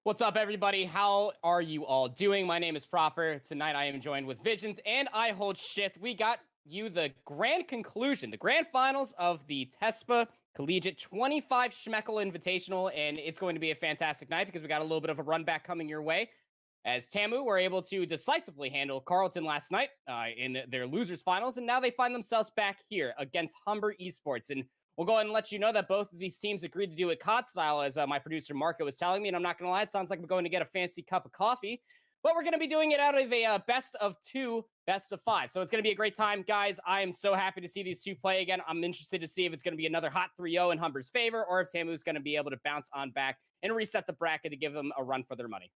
What's up, everybody? How are you all doing? My name is Proper. Tonight I am joined with Visions and I hold shift. We got you the grand conclusion, the grand finals of the Tespa Collegiate 25 Schmeckel Invitational, and it's going to be a fantastic night because we got a little bit of a run back coming your way. As Tamu were able to decisively handle Carleton last night in their losers finals, and now they find themselves back here against Humber Esports. And we'll go ahead and let you know that both of these teams agreed to do it COD style, as my producer Marco was telling me. And I'm not going to lie, it sounds like we're going to get a fancy cup of coffee. But we're going to be doing it out of a best of 2, best of 5. So it's going to be a great time. Guys, I am so happy to see these two play again. I'm interested to see if it's going to be another hot 3-0 in Humber's favor, or if Tamu's going to be able to bounce on back and reset the bracket to give them a run for their money.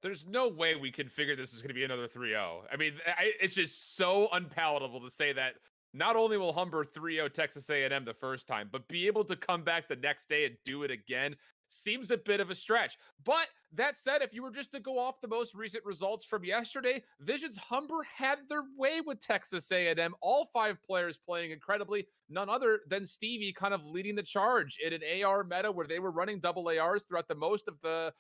There's no way we can figure this is going to be another 3-0. I mean, it's just so unpalatable to say that not only will Humber 3-0 Texas A&M the first time, but be able to come back the next day and do it again seems a bit of a stretch. But that said, if you were just to go off the most recent results from yesterday, Vision's Humber had their way with Texas A&M. All 5 players playing incredibly, none other than Stevie kind of leading the charge in an AR meta where they were running double ARs throughout the most of the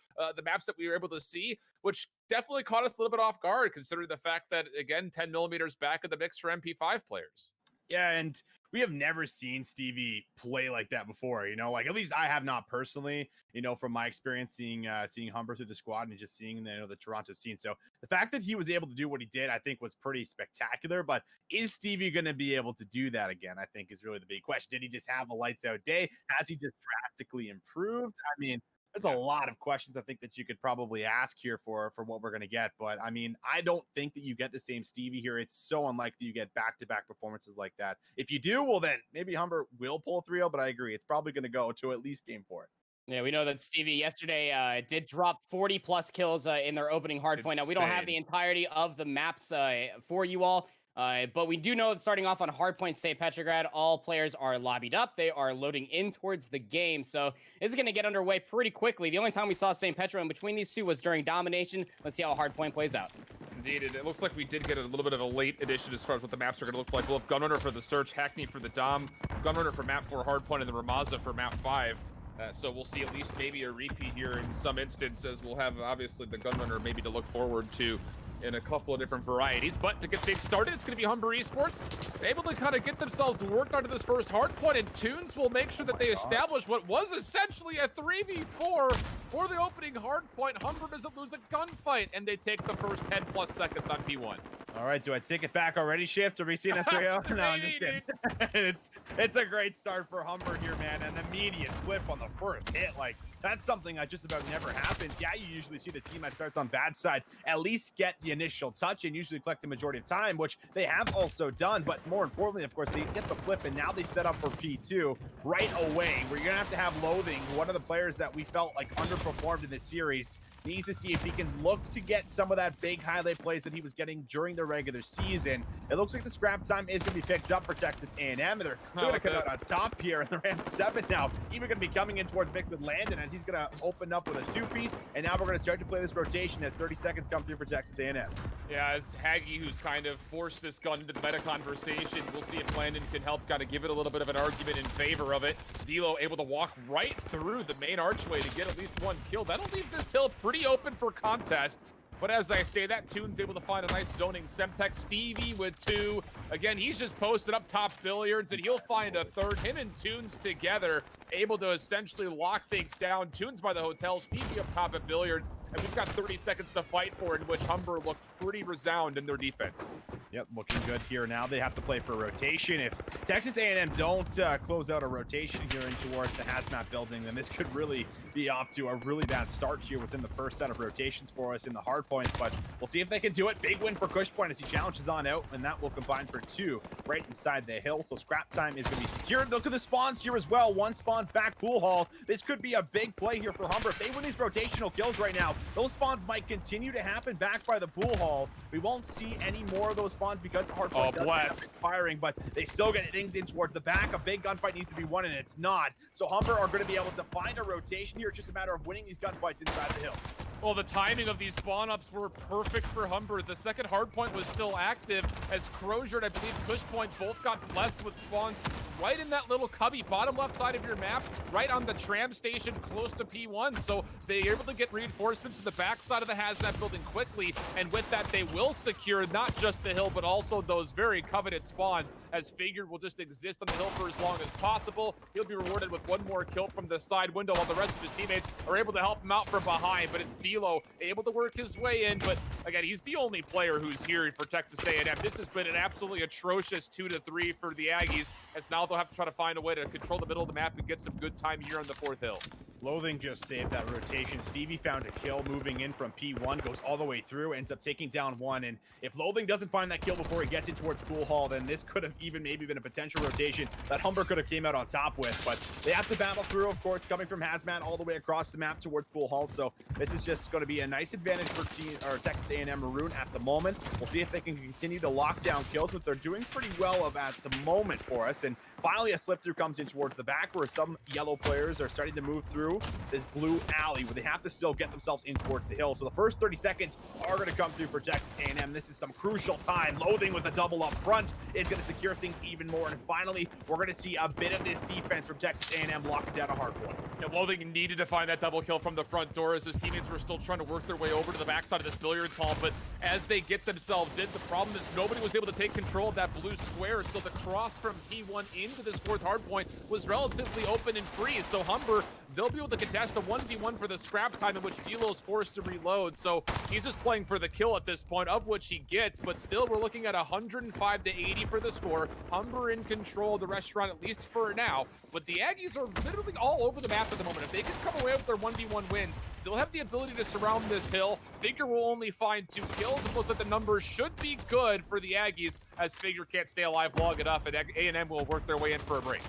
maps that we were able to see, which definitely caught us a little bit off guard considering the fact that, again, 10 millimeters back in the mix for MP5 players. Yeah, and we have never seen Stevie play like that before, like at least I have not personally, from my experience seeing Humber through the squad and just seeing the Toronto scene. So the fact that he was able to do what he did, I think was pretty spectacular. But is Stevie going to be able to do that again? I think is really the big question. Did he just have a lights out day? Has he just drastically improved? I mean, there's a lot of questions I think that you could probably ask here for what we're going to get. But I mean, I don't think that you get the same Stevie here. It's so unlikely you get back-to-back performances like that. If you do, well, then maybe Humber will pull 3-0, but I agree. It's probably going to go to at least game 4. Yeah, we know that Stevie yesterday did drop 40-plus kills in their opening hardpoint. Now, we don't have the entirety of the maps for you all. But we do know that starting off on Hardpoint St. Petrograd, all players are lobbied up. They are loading in towards the game. So this is going to get underway pretty quickly. The only time we saw St. Petro in between these two was during Domination. Let's see how Hardpoint plays out. Indeed, it looks like we did get a little bit of a late addition as far as what the maps are going to look like. We'll have Gunrunner for the Search, Hackney for the Dom, Gunrunner for map 4 Hardpoint, and the Ramaza for map 5. So we'll see at least maybe a repeat here in some instances. We'll have, obviously, the Gunrunner maybe to look forward to in a couple of different varieties. But to get things started, it's going to be Humber Esports able to kind of get themselves to work onto this first hardpoint, and Tunes will make sure that they establish what was essentially a 3v4 for the opening hardpoint. Humber doesn't lose a gunfight, and they take the first 10+ seconds on P1. All right, do I take it back already, Shift? Are we seeing a 3-0? No, I'm just kidding. It's a great start for Humber here, man. An immediate flip on the first hit. Like, that's something that just about never happens. Yeah, you usually see the team that starts on bad side at least get the initial touch and usually collect the majority of time, which they have also done. But more importantly, of course, they get the flip, and now they set up for P2 right away, where you're going to have Loathing, one of the players that we felt like underperformed in this series. Needs to see if he can look to get some of that big highlight plays that he was getting during the regular season. It looks like the scrap time is going to be picked up for Texas A&M, and they're going to come out on top here in the Ram 7 now. Even going to be coming in towards Vic with Landon as he's going to open up with a 2-piece, and now we're going to start to play this rotation as 30 seconds come through for Texas A&M. Yeah, it's Haggy who's kind of forced this gun into the meta conversation. We'll see if Landon can help kind of give it a little bit of an argument in favor of it. D'Lo able to walk right through the main archway to get at least one kill. That'll leave this hill pretty open for contest. But as I say that, Tune's able to find a nice zoning Semtex. Stevie with 2. Again, he's just posted up top Billiards, and he'll find a third. Him and Tunes together, able to essentially lock things down. Tunes by the hotel, Stevie up top at Billiards, and we've got 30 seconds to fight for, in which Humber looked pretty resound in their defense. Yep, looking good here. Now they have to play for rotation. If Texas A&M don't close out a rotation here in towards the hazmat building, then this could really be off to a really bad start here within the first set of rotations for us in the hard points. But we'll see if they can do it. Big win for Cushpoint as he challenges on out, and that will combine for 2 right inside the hill. So scrap time is going to be secured. Look at the spawns here as well. One spawns back pool hall. This could be a big play here for Humber. If they win these rotational kills right now, those spawns might continue to happen back by the pool hall. We won't see any more of those spawns because the hardpoint doesn't have expiring, but they still get things in towards the back. A big gunfight needs to be won, and it's not. So Humber are going to be able to find a rotation here. It's just a matter of winning these gunfights inside the hill. Well, the timing of these spawn-ups were perfect for Humber. The second hardpoint was still active as Crozier and I believe Cushpoint both got blessed with spawns right in that little cubby, bottom left side of your map, right on the tram station close to P1. So they're able to get reinforcements to the backside of the hazmat building quickly, and with that, they will secure not just the hill, but also those very coveted spawns, as Figure will just exist on the hill for as long as possible. He'll be rewarded with one more kill from the side window, while the rest of his teammates are able to help him out from behind, but it's D'Lo able to work his way in. But again, he's the only player who's here for Texas A&M. This has been an absolutely atrocious 2-3 for the Aggies, as now they'll have to try to find a way to control the middle of the map and get some good time here on the 4th hill. Loathing just saved that rotation. Stevie found a kill moving in from P1, goes all the way through, ends up taking down one. And if Loathing doesn't find that kill before he gets in towards Pool Hall, then this could have even maybe been a potential rotation that Humber could have came out on top with. But they have to battle through, of course, coming from Hazmat all the way across the map towards Pool Hall. So this is just going to be a nice advantage for Texas A&M Maroon at the moment. We'll see if they can continue to lock down kills, but they're doing pretty well at the moment for us. And finally, a slip through comes in towards the back, where some yellow players are starting to move through this blue alley, where they have to still get themselves in towards the hill. So the first 30 seconds are going to come through for Texas A&M. This is some crucial time. Loathing with a double up front is going to secure things even more. And finally, we're going to see a bit of this defense from Texas A&M locking down a Hardpoint. Yeah, Loathing needed to find that double kill from the front door, as his teammates were still trying to work their way over to the backside of this billiards hall. But as they get themselves in, the problem is nobody was able to take control of that blue square. So the cross from P1 into this 4th hardpoint was relatively open and free. So Humber, they'll be able to contest a 1v1 for the scrap time, in which D'Lo is forced to reload. So he's just playing for the kill at this point, of which he gets. But still, we're looking at 105-80 for the score. Humber in control of the restaurant, at least for now. But the Aggies are literally all over the map at the moment. If they can come away with their 1v1 wins, they'll have the ability to surround this hill. Figure will only find 2 kills. It looks like the numbers should be good for the Aggies, as Figure can't stay alive long enough, and A&M will work their way in for a break.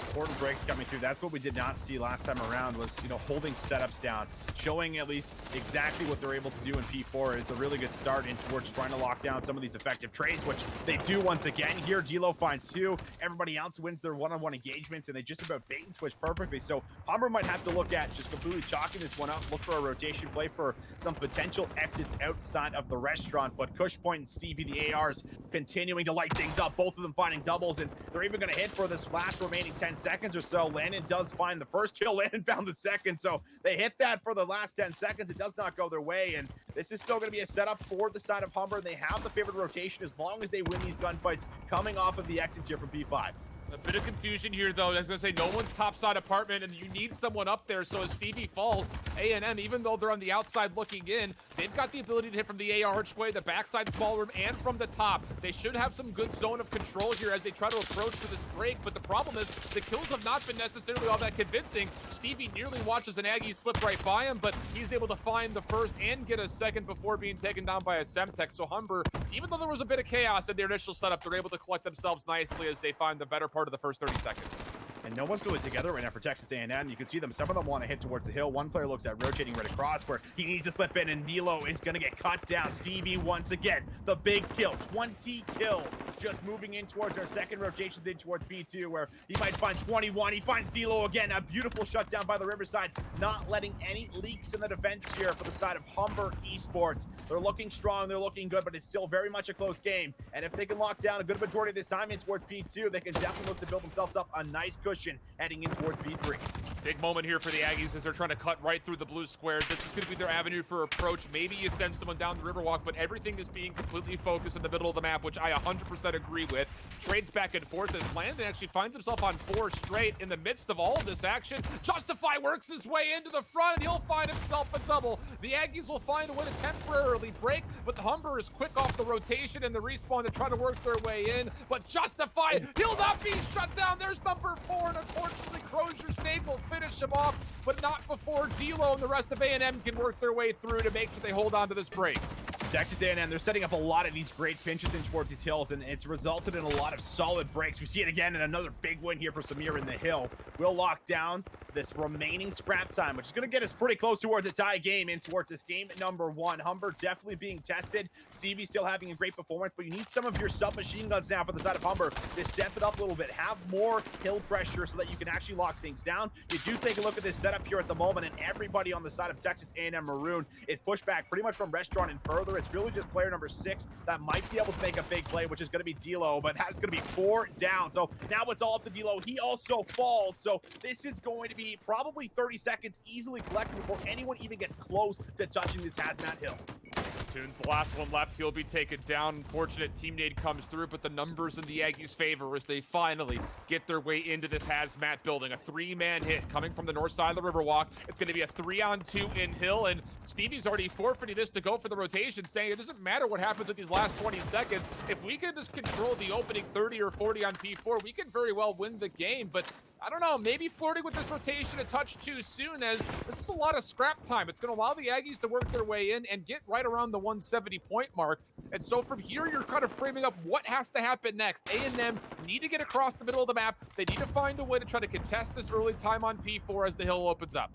Important breaks coming through. That's what we did not see last time around, was, holding setups down. Showing at least exactly what they're able to do in P4 is a really good start in towards trying to lock down some of these effective trades, which they do once again here. D'Lo finds 2. Everybody else wins their one-on-one engagements, and they just about bait and switch perfectly. So Humber might have to look at just completely chalking this one up, look for a rotation play for some potential exits outside of the restaurant. But Cushpoint and Stevie, the ARs, continuing to light things up, both of them finding doubles, and they're even going to hit for this last remaining 10 seconds or so. Landon does find the first kill. Landon found the second, so they hit that for the last 10 seconds. It does not go their way, and this is still going to be a setup for the side of Humber. They have the favored rotation as long as they win these gunfights coming off of the exits here from P5. A bit of confusion here, though. I was going to say, no one's topside apartment, and you need someone up there. So as Stevie falls, A&M, even though they're on the outside looking in, they've got the ability to hit from the AR archway, the backside small room, and from the top. They should have some good zone of control here as they try to approach for this break. But the problem is the kills have not been necessarily all that convincing. Stevie nearly watches an Aggie slip right by him, but he's able to find the first and get a second before being taken down by a Semtech. So Humber, even though there was a bit of chaos in their initial setup, they're able to collect themselves nicely as they find the better part of the first 30 seconds. And no one's really together right now for Texas A&M. You can see them. Some of them want to hit towards the hill. One player looks at rotating right across, where he needs to slip in, and D'Lo is going to get cut down. Stevie once again, the big kill, 20 kills. Just moving in towards our second rotations in towards B2, where he might find 21. He finds D'Lo again. A beautiful shutdown by the Riverside, not letting any leaks in the defense here for the side of Humber Esports. They're looking strong. They're looking good, but it's still very much a close game. And if they can lock down a good majority of this time in towards P2, they can definitely look to build themselves up a nice cushion heading in towards P3. Big moment here for the Aggies as they're trying to cut right through the blue square. This is going to be their avenue for approach. Maybe you send someone down the Riverwalk, but everything is being completely focused in the middle of the map, which I 100% agree with. Trades back and forth as Landon actually finds himself on 4 straight in the midst of all of this action. Justify works his way into the front, and he'll find himself a double. The Aggies will find a way to temporarily break, but the Humber is quick off the rotation and the respawn to try to work their way in. But Justify, he'll not be shut down. There's number 4, and unfortunately, Crozier's nade will finish him off, but not before D'Lo and the rest of A&M can work their way through to make sure they hold on to this break. Texas A&M, they're setting up a lot of these great pinches in towards these hills, and it's resulted in a lot of solid breaks. We see it again in another big win here for Samir in the hill. We'll lock down this remaining scrap time, which is going to get us pretty close towards a tie game in towards this game number 1. Humber definitely being tested. Stevie still having a great performance, but you need some of your submachine guns now for the side of Humber to step it up a little bit, have more hill pressure so that you can actually lock things down. You do take a look at this setup here at the moment, and everybody on the side of Texas A&M Maroon is pushed back pretty much from restaurant and further. It's really just player number 6 that might be able to make a big play, which is going to be D'Lo, but that's going to be 4 down. So now it's all up to D'Lo. He also falls, so this is going to be probably 30 seconds easily collected before anyone even gets close to touching this hazmat hill. Tune's the last one left. He'll be taken down. Unfortunate team nade comes through, but the numbers in the Aggies' favor as they finally get their way into this hazmat building. A 3-man hit coming from the north side of the Riverwalk. It's going to be a 3-on-2 in Hill, and Stevie's already forfeiting this to go for the rotation, saying it doesn't matter what happens with these last 20 seconds. If we can just control the opening 30 or 40 on P4, we can very well win the game, but I don't know, maybe flirting with this rotation a touch too soon, as this is a lot of scrap time. It's going to allow the Aggies to work their way in and get right around the 170-point mark. And so from here, you're kind of framing up what has to happen next. A&M need to get across the middle of the map. They need to find a way to try to contest this early time on P4 as the hill opens up.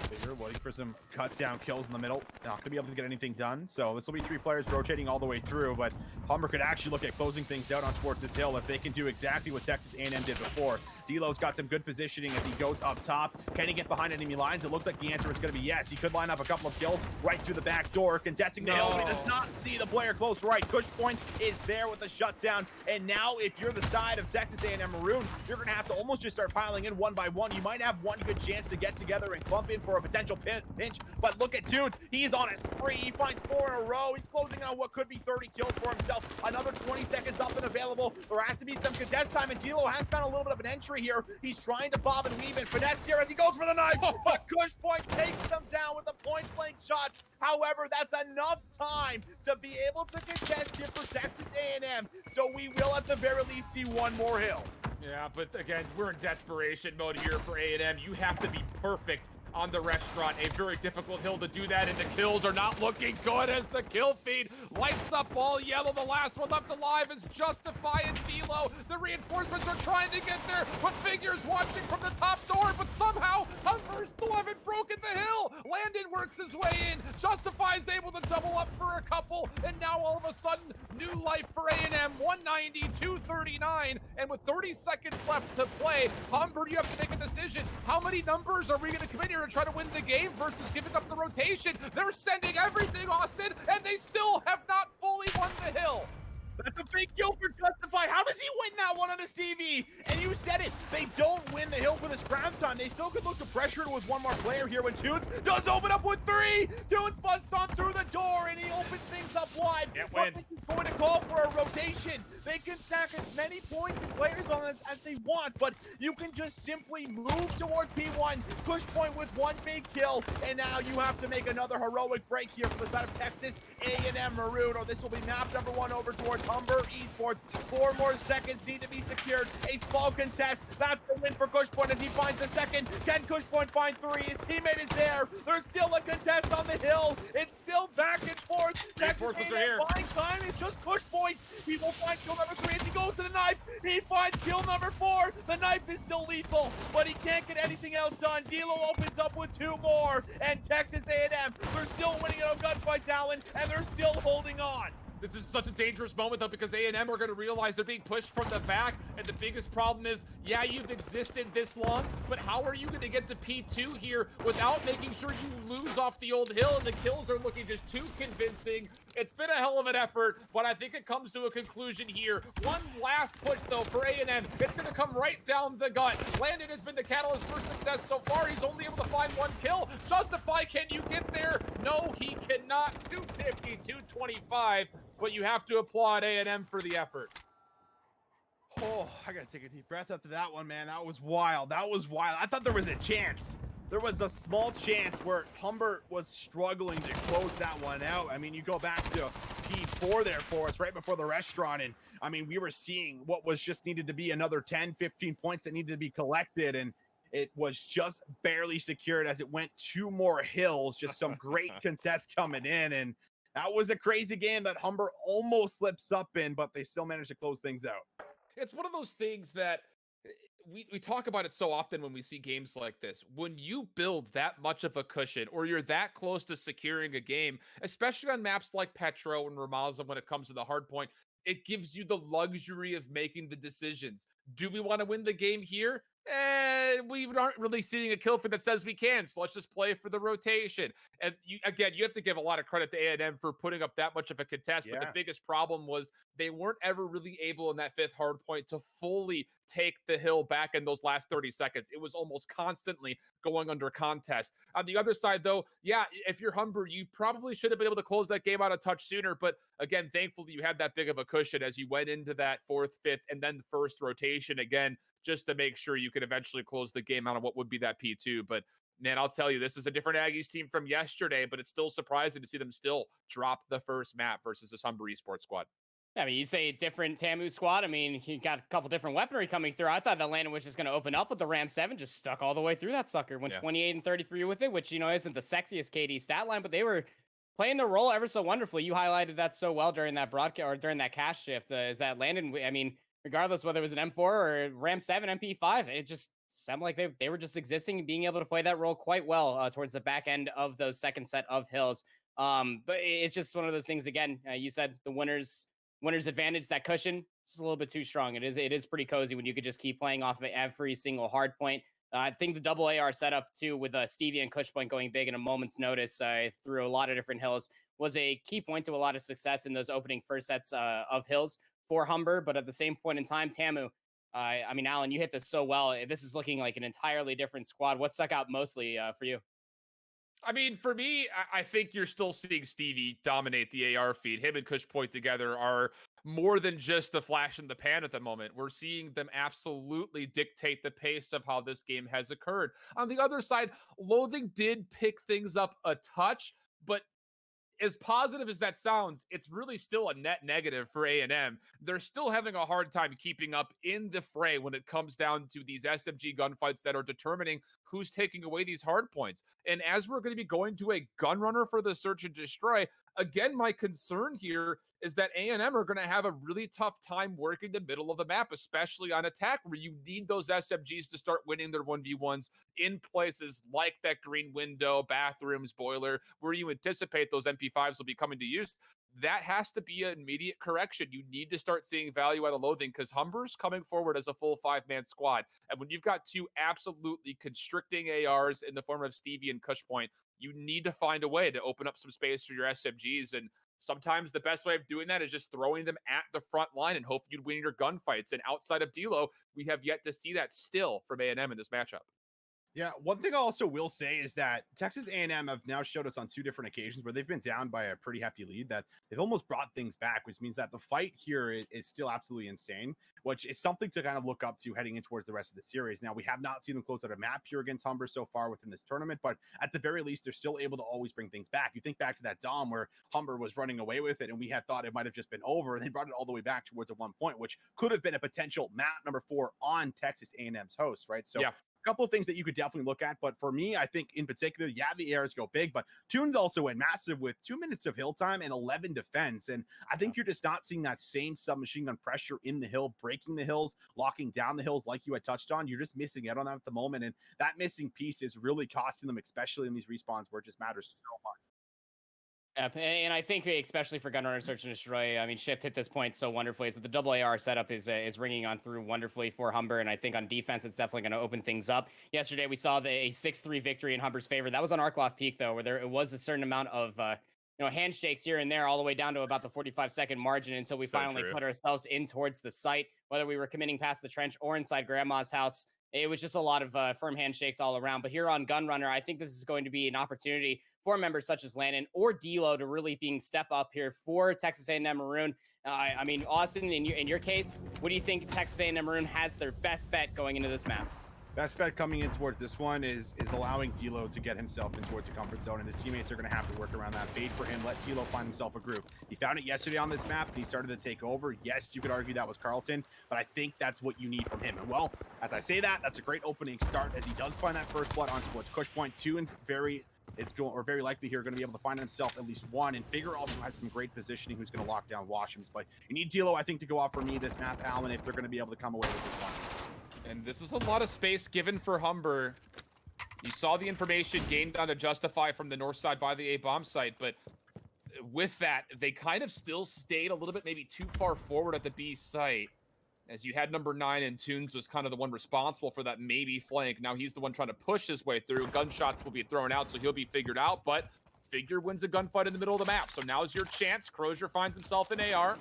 Bigger looking for some cut down kills in the middle. Not gonna be able to get anything done. So this will be 3 players rotating all the way through, but Humber could actually look at closing things out on towards this hill if they can do exactly what Texas A&M did before. D'Lo's got some good positioning as he goes up top. Can he get behind enemy lines? It looks like the answer is going to be yes. He could line up a couple of kills right through the back door, contesting the hill, but he does not see the player close right. Cush Point is there with the shutdown, and now if you're the side of Texas A&M Maroon, you're going to have to almost just start piling in one by one. You might have one good chance to get together and clump in for a potential pinch, but look at Tunes. He's on a spree. He finds 4 in a row. He's closing on what could be 30 kills for himself. Another 20 seconds up and available. There has to be some contest time, and D'Lo has found a little bit of an entry here. He's trying to bob and weave and finesse here as he goes for the knife, but Cush Point takes him down with the point-blank shots. However, that's enough time to be able to contest here for Texas A&M, so we will at the very least see one more hill. Yeah, but again, we're in desperation mode here for A&M. You have to be perfect on the restaurant. A very difficult hill to do that, and the kills are not looking good as the kill feed lights up all yellow. The last one left alive is Justify and D'Lo. The reinforcements are trying to get there, but Figure's watching from the top door, but somehow Humber still haven't broken the hill. Landon works his way in. Justify is able to double up for a couple, and now all of a sudden, new life for A&M. 190, 239, and with 30 seconds left to play, Humber, you have to make a decision. How many numbers are we going to come in here and try to win the game versus giving up the rotation? They're sending everything, Austin, and they still have not fully won the hill. That's a big kill for Justify. How does he win that one on his TV? And you said it. They don't win the hill for this ground time. They still could look to pressure it with one more player here when Tunes does open up with 3. Tunes busts on through the door, and he opens things up wide. Can't win. He's going to call for a rotation. They can stack as many points and players on this as they want, but you can just simply move towards P1, Cush Point with 1 big kill, and now you have to make another heroic break here for the side of Texas A&M Maroon, or this will be map number 1 over towards Humber Esports. 4 more seconds need to be secured. A small contest. That's the win for Cush Point as he finds the second. Can Cush Point find 3? His teammate is there. There's still a contest on the hill. It's still back and forth. Texas Reinforcements are here. buying time. It's just Cush Point. He will find kill number 3 as he goes to the knife. He finds kill number 4. The knife is still lethal, but he can't get anything else done. D'Lo opens up with 2 more, and Texas A&M, they're still winning on gunfights, Allen, and they're still holding on. This is such a dangerous moment, though, because A&M are going to realize they're being pushed from the back, and the biggest problem is, yeah, you've existed this long, but how are you going to get to P2 here without making sure you lose off the old hill, and the kills are looking just too convincing. It's been a hell of an effort, but I think it comes to a conclusion here. One last push, though, for A&M. It's going to come right down the gut. Landon has been the catalyst for success so far. He's only able to find 1 kill. Justify, can you get there? No, he cannot. 250, 225. But you have to applaud A&M for the effort. Oh, I gotta take a deep breath after that one, man. That was wild. That was wild. I thought there was a chance. There was a small chance where Humber was struggling to close that one out. I mean, you go back to P4 there for us right before the restaurant, and I mean, we were seeing what was just needed to be another 10, 15 points that needed to be collected, and it was just barely secured as it went 2 more hills. Just some great contests coming in, and that was a crazy game that Humber almost slips up in, but they still managed to close things out. It's one of those things that we talk about it so often when we see games like this. When you build that much of a cushion, or you're that close to securing a game, especially on maps like Petro and Ramaza when it comes to the hardpoint, it gives you the luxury of making the decisions. Do we want to win the game here? we aren't really seeing a kill feed that says we can, so let's just play for the rotation. And you have to give a lot of credit to A&M for putting up that much of a contest, but the biggest problem was they weren't ever really able in that fifth hard point to fully take the hill back in those last 30 seconds. It was almost constantly going under contest. On the other side, though, yeah, if you're Humber, you probably should have been able to close that game out a touch sooner, but again, thankfully you had that big of a cushion as you went into that fourth, fifth, and then the first rotation again, just to make sure you could eventually close the game out of what would be that P2. But man, I'll tell you, this is a different Aggies team from yesterday, but it's still surprising to see them still drop the first map versus this Humber Esports squad. I mean, you say different Tamu squad. I mean, he got a couple different weaponry coming through. I thought that Landon was just going to open up with the Ram 7, just stuck all the way through that sucker. Went 28 and 33 with it, which, isn't the sexiest KD stat line, but they were playing their role ever so wonderfully. You highlighted that so well during that broadcast or during that cast shift. Is that Landon? I mean, regardless whether it was an M4 or Ram 7, MP5, it just sounded like they were just existing and being able to play that role quite well towards the back end of those second set of hills. But it's just one of those things, again, you said the winner's advantage, that cushion, is a little bit too strong. It is pretty cozy when you could just keep playing off of every single hard point. I think the double AR setup too, with Stevie and Cushpoint going big in a moment's notice through a lot of different hills, was a key point to a lot of success in those opening first sets of hills for Humber. But at the same point in time, Tamu, I mean, Alan, you hit this so well. This is looking like an entirely different squad. What stuck out mostly for you? I mean, for me, I think you're still seeing Stevie dominate the AR feed. Him and Cushpoint together are more than just the flash in the pan at the moment. We're seeing them absolutely dictate the pace of how this game has occurred. On the other side, Loathing did pick things up a touch, but as positive as that sounds, it's really still a net negative for A&M. They're still having a hard time keeping up in the fray when it comes down to these SMG gunfights that are determining who's taking away these hard points. And as we're going to be going to a gun runner for the search and destroy, again, my concern here is that A&M are going to have a really tough time working the middle of the map, especially on attack, where you need those SMGs to start winning their 1v1s in places like that green window, bathrooms, boiler, where you anticipate those MP5s will be coming to use. That has to be an immediate correction. You need to start seeing value out of Loathing because Humber's coming forward as a full 5-man squad. And when you've got two absolutely constricting ARs in the form of Stevie and Cushpoint, you need to find a way to open up some space for your SMGs. And sometimes the best way of doing that is just throwing them at the front line and hope you'd win your gunfights. And outside of D'Lo, we have yet to see that still from A&M in this matchup. Yeah, one thing I also will say is that Texas A&M have now showed us on 2 different occasions where they've been down by a pretty hefty lead that they've almost brought things back, which means that the fight here is still absolutely insane, which is something to kind of look up to heading in towards the rest of the series. Now, we have not seen them close out a map here against Humber so far within this tournament, but at the very least, they're still able to always bring things back. You think back to that Dom where Humber was running away with it, and we had thought it might have just been over, and they brought it all the way back towards at one point, which could have been a potential map number 4 on Texas A&M's host, right? So yeah. A couple of things that you could definitely look at, but for me, I think in particular, yeah, the ARs go big, but Tunes also went massive with 2 minutes of hill time and 11 defense, and I think you're just not seeing that same submachine gun pressure in the hill, breaking the hills, locking down the hills like you had touched on. You're just missing out on that at the moment, and that missing piece is really costing them, especially in these respawns where it just matters so much. And I think especially for Gunrunner Search and Destroy, I mean, Shift hit this point so wonderfully is that the double AR setup is ringing on through wonderfully for Humber, and I think on defense it's definitely going to open things up. Yesterday we saw a 6-3 victory in Humber's favor. That was on Arkloff Peak though, where it was a certain amount of handshakes here and there, all the way down to about the 45-second margin until we finally put ourselves in towards the site, whether we were committing past the trench or inside Grandma's house. It was just a lot of firm handshakes all around. But here on Gunrunner, I think this is going to be an opportunity for members such as Landon or D'Lo to really step up here for Texas A&M Maroon. I mean, Austin, in your case, what do you think Texas A&M Maroon has their best bet going into this map? Best bet coming in towards this one is allowing D'Lo to get himself in towards the comfort zone, and his teammates are going to have to work around that. Bait for him, let D'Lo find himself a group. He found it yesterday on this map, and he started to take over. Yes, you could argue that was Carlton, but I think that's what you need from him. And well, as I say that, that's a great opening start as he does find that first blood on towards Cushpoint. Tunes very likely here going to be able to find himself at least one, and Figure also has some great positioning who's going to lock down Washims. But you need D'Lo, I think, to go off for me this map, Alan, if they're going to be able to come away with this one. And this is a lot of space given for Humber. You saw the information gained on a Justify from the north side by the A-bomb site, but with that, they kind of still stayed a little bit maybe too far forward at the B site. as you had number 9 and Tunes was kind of the one responsible for that maybe flank. Now he's the one trying to push his way through. Gunshots will be thrown out, so he'll be figured out, but Figure wins a gunfight in the middle of the map. So now's your chance. Crozier finds himself in AR.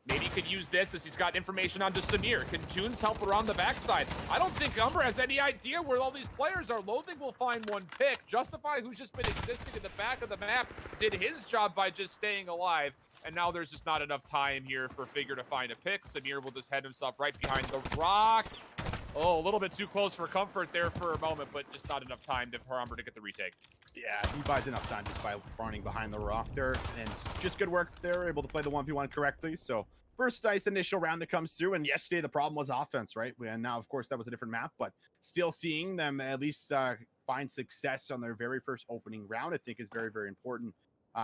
Maybe he could use this as he's got information onto Samir. Can Tunes help around the backside? I don't think Humber has any idea where all these players are. Loathing will find one pick. Justify, who's just been existing in the back of the map, did his job by just staying alive. And now there's just not enough time here for Figure to find a pick. Samir will just head himself right behind the rock. Oh, a little bit too close for comfort there for a moment, but just not enough time for Humber to get the retake. Yeah, he buys enough time just by running behind the rock there, and just good work there, able to play the 1v1 correctly. So first nice initial round that comes through, and yesterday the problem was offense, right? And now, of course, that was a different map, but still seeing them at least find success on their very first opening round, I think is very, very important.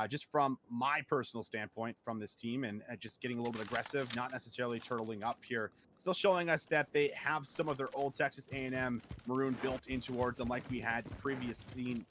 Just from my personal standpoint from this team, and just getting a little bit aggressive, not necessarily turtling up here. Still showing us that they have some of their old Texas A&M Maroon built in towards them, like we had previously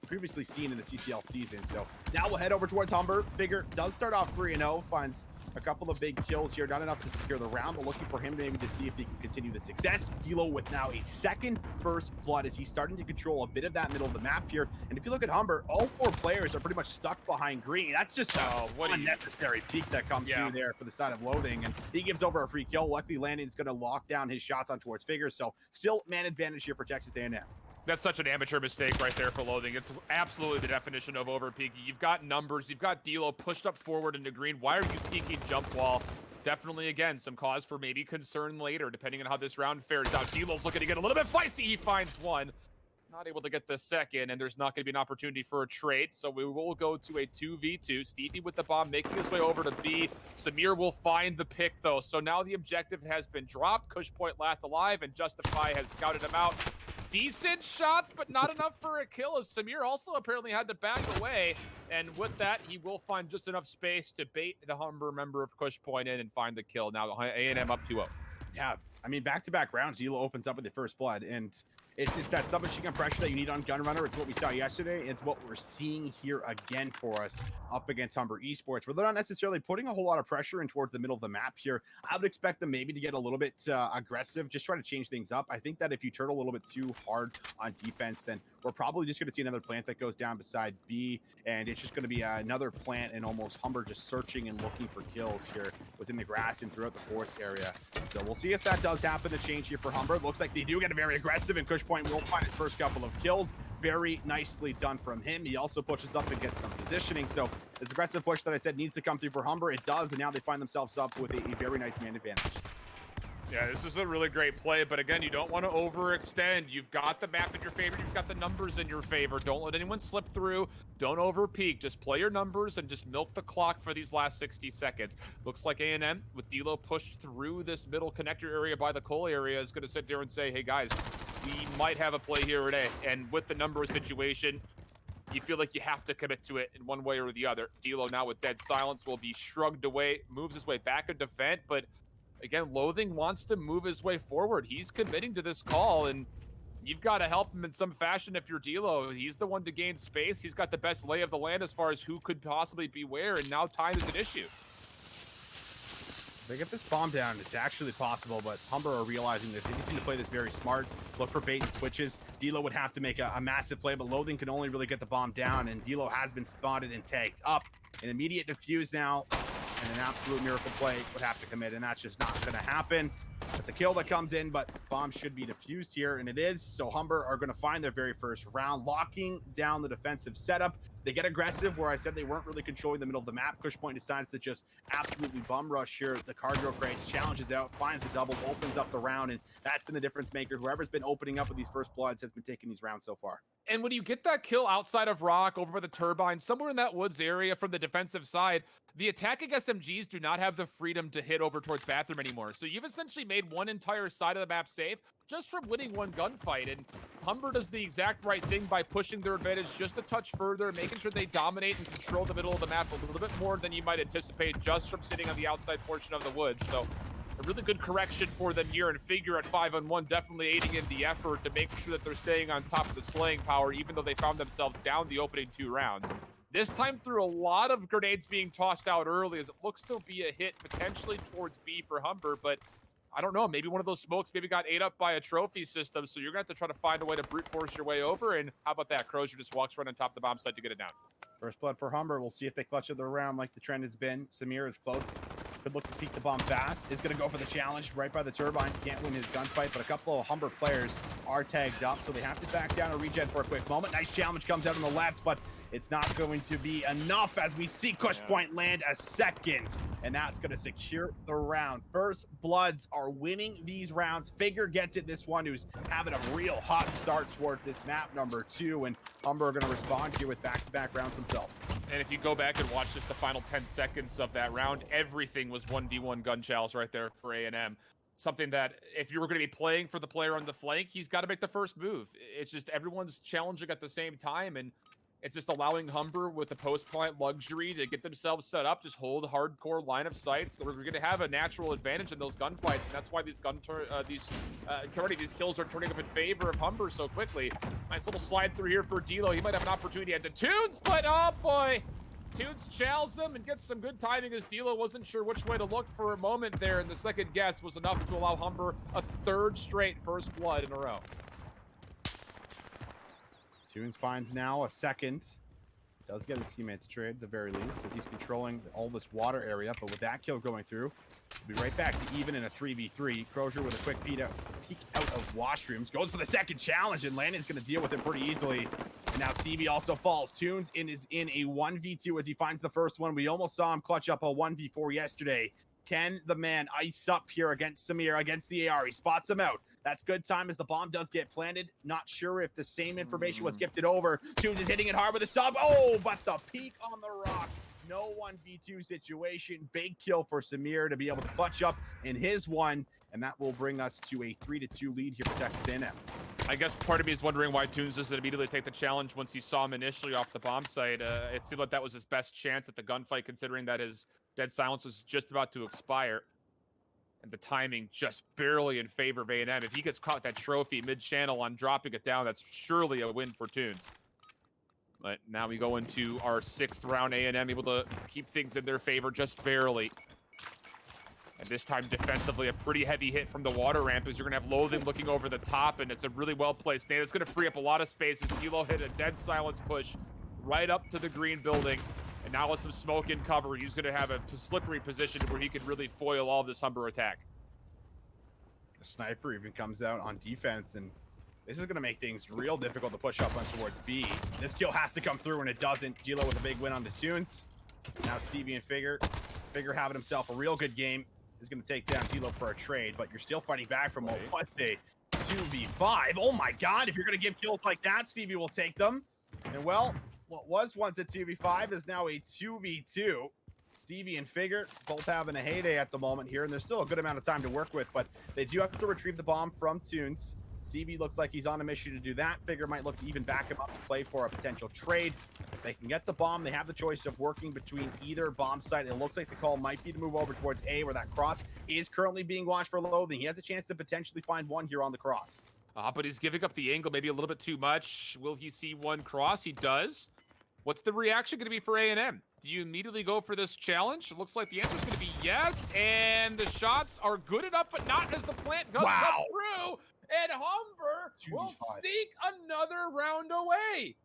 seen in the CCL season. So now we'll head over towards Humber. Figure does start off 3-0, finds a couple of big kills here, not enough to secure the round, but looking for him maybe to see if he can continue the success. Dilo with now a second first blood as he's starting to control a bit of that middle of the map here. And if you look at Humber, all 4 players are pretty much stuck behind green. That's just a unnecessary peek that comes through there for the side of Loathing, and he gives over a free kill. Luckily, Landon's going to lock down his shots on towards Figure, so still man advantage here for Texas A&M. That's such an amateur mistake right there for Loathing. It's absolutely the definition of over peeking. You've got numbers, you've got Dilo pushed up forward into green. Why are you peeking jump wall? Definitely, again, some cause for maybe concern later, depending on how this round fares out. Dilo's looking to get a little bit feisty. He finds one. Not able to get the second, and there's not going to be an opportunity for a trade, so we will go to a 2v2. Stevie with the bomb, making his way over to B. Samir will find the pick, though. So now the objective has been dropped. Cush Point last alive, and Justify has scouted him out. Decent shots, but not enough for a kill, as Samir also apparently had to back away. And with that, he will find just enough space to bait the Humber member of Cush Point in and find the kill. Now A&M up 2-0. Yeah, I mean, back-to-back rounds, Dilo opens up with the first blood, and it's that submachine gun pressure that you need on Gunrunner. It's what we saw yesterday. It's what we're seeing here again for us up against Humber Esports, where they're not necessarily putting a whole lot of pressure in towards the middle of the map here. I would expect them maybe to get a little bit aggressive, just try to change things up. I think that if you turtle a little bit too hard on defense, then we're probably just going to see another plant that goes down beside B, and it's just going to be another plant and almost Humber just searching and looking for kills here within the grass and throughout the forest area. So we'll see if that does happen to change here for Humber. It looks like they do get very aggressive, and Cush Point will find his first couple of kills. Very nicely done from him. He also pushes up and gets some positioning. So this aggressive push that I said needs to come through for Humber, it does, and now they find themselves up with a very nice man advantage. Yeah, this is a really great play, but again, you don't want to overextend. You've got the map in your favor. You've got the numbers in your favor. Don't let anyone slip through. Don't overpeak. Just play your numbers and just milk the clock for these last 60 seconds. Looks like A&M, with Dilo pushed through this middle connector area by the coal area, is going to sit there and say, hey, guys, we might have a play here today. And with the number situation, you feel like you have to commit to it in one way or the other. Dilo now with dead silence will be shrugged away, moves his way back into vent, but again, Loathing wants to move his way forward. He's committing to this call, and you've got to help him in some fashion if you're Dilo. He's the one to gain space. He's got the best lay of the land as far as who could possibly be where, and now time is an issue. If they get this bomb down, it's actually possible, but Humber are realizing this. They just need to play this very smart, look for bait and switches. Dilo would have to make a massive play, but Loathing can only really get the bomb down, and Dilo has been spotted and tagged up. An immediate defuse now, and an absolute miracle play would have to commit, and that's just not going to happen. It's a kill that comes in, but bomb should be defused here, and it is. So Humber are going to find their very first round, locking down the defensive setup. They get aggressive, where I said they weren't really controlling the middle of the map. Cush Point decides to just absolutely bum rush here. The cargo crates, challenges out, finds the double, opens up the round, and that's been the difference maker. Whoever's been opening up with these first bloods has been taking these rounds so far. And when you get that kill outside of Rock, over by the turbine, somewhere in that woods area from the defensive side, the attacking SMGs do not have the freedom to hit over towards bathroom anymore. So you've essentially made one entire side of the map safe just from winning one gunfight. And Humber does the exact right thing by pushing their advantage just a touch further, making sure they dominate and control the middle of the map a little bit more than you might anticipate just from sitting on the outside portion of the woods. So a really good correction for them here, and Figure at 5-on-1 definitely aiding in the effort to make sure that they're staying on top of the slaying power, even though they found themselves down the opening 2 rounds. This time through a lot of grenades being tossed out early, as it looks to be a hit potentially towards B for Humber, but I don't know, maybe one of those smokes maybe got ate up by a trophy system, so you're going to have to try to find a way to brute force your way over, and how about that? Crozier just walks right on top of the bomb site to get it down. First blood for Humber. We'll see if they clutch it around like the trend has been. Samir is close. Could look to peek the bomb fast. Is going to go for the challenge right by the turbine. Can't win his gunfight, but a couple of Humber players are tagged up, so they have to back down or regen for a quick moment. Nice challenge comes out on the left, but it's not going to be enough as we see Cushpoint land a second, and that's going to secure the round. First Bloods are winning these rounds. Figure gets it this one, who's having a real hot start towards this map number 2, and Humber are going to respond here with back-to-back rounds themselves. And if you go back and watch just the final 10 seconds of that round, everything was 1v1 gun chows right there for A&M. Something that if you were going to be playing for the player on the flank, he's got to make the first move. It's just everyone's challenging at the same time, and it's just allowing Humber with the post-plant luxury to get themselves set up, just hold hardcore line of sights. We're going to have a natural advantage in those gunfights, and that's why these kills are turning up in favor of Humber so quickly. Nice little slide through here for D'Lo. He might have an opportunity at the Tunes, but oh boy, Tunes chows him and gets some good timing as D'Lo wasn't sure which way to look for a moment there, and the second guess was enough to allow Humber a third straight first blood in a row. Tunes finds now a second. Does get his teammates trade at the very least, as he's controlling all this water area. But with that kill going through, we'll be right back to even in a 3v3. Crozier with a quick peek out of washrooms. Goes for the second challenge, and Landon's going to deal with him pretty easily. And now Stevie also falls. Tunes is in a 1v2 as he finds the first one. We almost saw him clutch up a 1v4 yesterday. Can the man ice up here against Samir, against the AR? He spots him out. That's good time as the bomb does get planted. Not sure if the same information was gifted over. Tunes is hitting it hard with a sub. Oh, but the peak on the rock. No 1v2 situation. Big kill for Samir to be able to clutch up in his one. And that will bring us to a 3-2 lead here for Texas A&M. I guess part of me is wondering why Tunes doesn't immediately take the challenge once he saw him initially off the bomb site. It seemed like that was his best chance at the gunfight, considering that his dead silence was just about to expire. And the timing just barely in favor of A&M. If he gets caught that trophy mid-channel on dropping it down, that's surely a win for Tunes. But now we go into our 6th round. A&M able to keep things in their favor just barely. And this time defensively, a pretty heavy hit from the water ramp as you're going to have Loathing looking over the top, and it's a really well-placed nade. It's going to free up a lot of space as D'Lo hit a dead silence push right up to the green building. And now with some smoke in cover, he's going to have a slippery position where he can really foil all of this Humber attack. The sniper even comes out on defense, and this is going to make things real difficult to push up on towards B. This kill has to come through, and it doesn't. D'Lo with a big win on the Tunes. Now Stevie and Figure having himself a real good game. Is going to take down D'Lo for a trade, but you're still fighting back from what's a 2v5. Oh my God, if you're going to give kills like that, Stevie will take them. And well, what was once a 2v5 is now a 2v2. Stevie and Figure both having a heyday at the moment here, and there's still a good amount of time to work with, but they do have to retrieve the bomb from Tunes. Stevie looks like he's on a mission to do that. Figure might look to even back him up to play for a potential trade. If they can get the bomb, they have the choice of working between either bomb site. It looks like the call might be to move over towards A, where that cross is currently being watched for Loathing. He has a chance to potentially find one here on the cross. But he's giving up the angle maybe a little bit too much. Will he see one cross? He does. What's the reaction going to be for A&M? Do you immediately go for this challenge? It looks like the answer is going to be yes, and the shots are good enough, but not as the plant comes up through, and Humber will sneak another round away.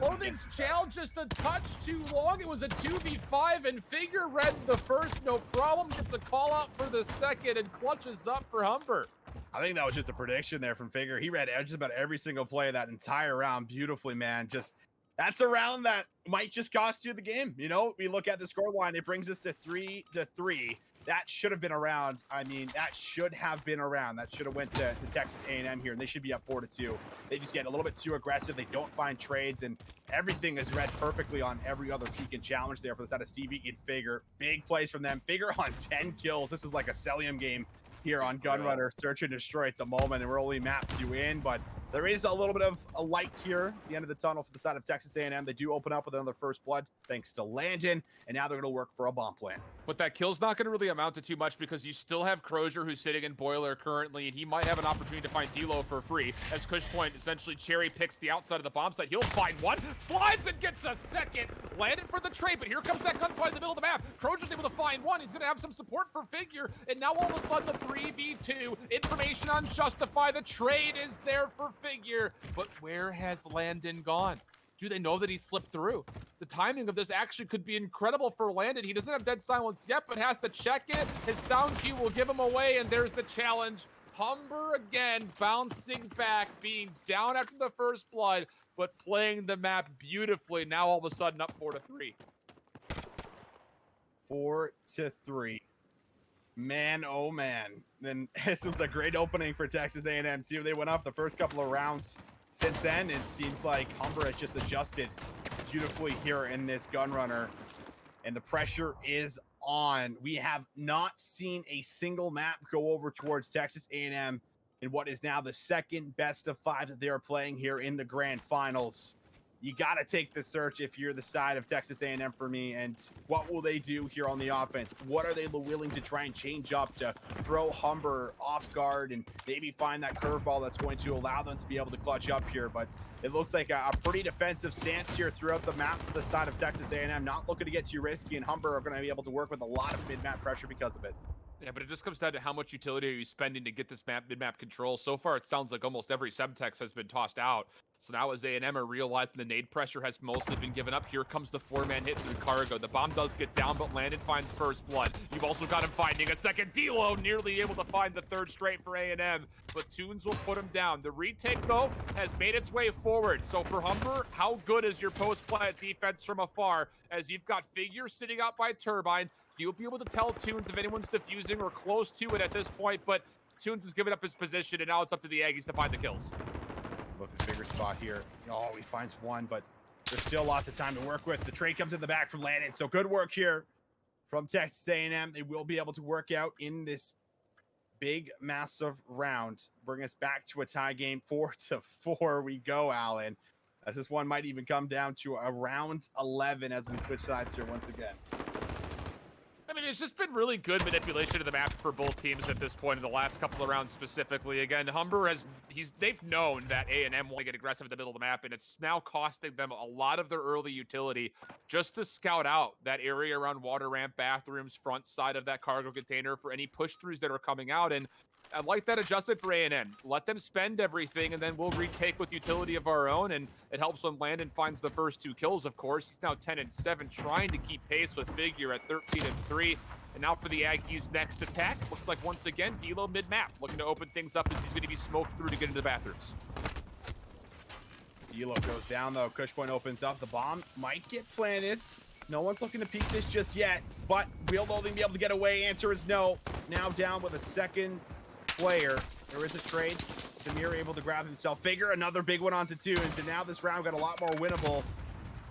Loathing's challenge just a touch too long. It was a 2v5, and Figure read the first, no problem. Gets a call out for the second and clutches up for Humber. I think that was just a prediction there from Figure. He read just about every single play of that entire round beautifully, man. Just that's a round that might just cost you the game. You know, we look at the scoreline, it brings us to 3-3. That should have been a round. I mean, that should have been a round. That should have went to Texas A&M here, and they should be up 4-2. They just get a little bit too aggressive. They don't find trades, and everything is read perfectly on every other peak and challenge there for the side of Stevie and Figure. Big plays from them. Figure on 10 kills. This is like a Cellium game here on Gunrunner, search and destroy at the moment, and we're only map 2 in, but There is a little bit of a light here at the end of the tunnel for the side of Texas A&M. They do open up with another first blood thanks to Landon, and now they're going to work for a bomb plant. But that kill's not going to really amount to too much because you still have Crozier who's sitting in Boiler currently, and he might have an opportunity to find D-Lo for free as Cushpoint essentially cherry picks the outside of the bomb site. He'll find one, slides and gets a second, landed for the trade, but here comes that gunfight in the middle of the map. Crozier's able to find one. He's going to have some support for Figure, and now all of a sudden a 3v2. Information on Justify. The trade is there for Figure, but where has Landon gone? Do they know that he slipped through? The timing of this actually could be incredible for Landon. He doesn't have dead silence yet, but has to check it. His sound cue will give him away, and there's the challenge. Humber again, bouncing back, being down after the first blood, but playing the map beautifully. Now all of a sudden up 4-3. 4-3. Man, oh man. Then this was a great opening for Texas A&M too. They went up the first couple of rounds. Since then, it seems like Humber has just adjusted beautifully here in this gun runner, and the pressure is on. We have not seen a single map go over towards Texas A&M in what is now the second best of 5 that they are playing here in the grand finals. You got to take the search if you're the side of Texas A&M for me. And what will they do here on the offense? What are they willing to try and change up to throw Humber off guard and maybe find that curveball that's going to allow them to be able to clutch up here? But it looks like a pretty defensive stance here throughout the map for the side of Texas A&M. Not looking to get too risky, and Humber are going to be able to work with a lot of mid-map pressure because of it. Yeah, but it just comes down to how much utility are you spending to get this mid-map control. So far, it sounds like almost every Semtex has been tossed out. So now as A&M are realizing the nade pressure has mostly been given up, here comes the 4-man hit through Cargo. The bomb does get down, but Landon finds first blood. You've also got him finding a second. D-Lo nearly able to find the third straight for A&M, but Tunes will put him down. The retake, though, has made its way forward. So for Humber, how good is your post-plant defense from afar? As you've got Figure sitting out by Turbine, you'll be able to tell Tunes if anyone's defusing or close to it at this point, but Tunes has given up his position, and now it's up to the Aggies to find the kills. Look at Figure spot here. Oh, he finds one, but there's still lots of time to work with. The trade comes in the back from Landon, so good work here from Texas A&M. They will be able to work out in this big, massive round. Bring us back to a tie game. 4-4 we go, Alan. As this one might even come down to a round 11 as we switch sides here once again. I mean, it's just been really good manipulation of the map for both teams at this point in the last couple of rounds specifically. Again, Humber they've known that A&M want to get aggressive in the middle of the map, and it's now costing them a lot of their early utility just to scout out that area around water ramp, bathrooms, front side of that cargo container for any push-throughs that are coming out. And I like that adjustment for A&M. Let them spend everything, and then we'll retake with utility of our own, and it helps when Landon finds the first 2 kills, of course. He's now 10-7, trying to keep pace with Figure at 13-3. And now for the Aggies' next attack. Looks like, once again, D-Lo mid-map, looking to open things up as he's going to be smoked through to get into the bathrooms. D-Lo goes down, though. Cushpoint opens up. The bomb might get planted. No one's looking to peek this just yet, but will Loathing be able to get away? Answer is no. Now down with a second player. There is a trade. Samir able to grab himself. Figure another big one onto Tunes, and now this round got a lot more winnable.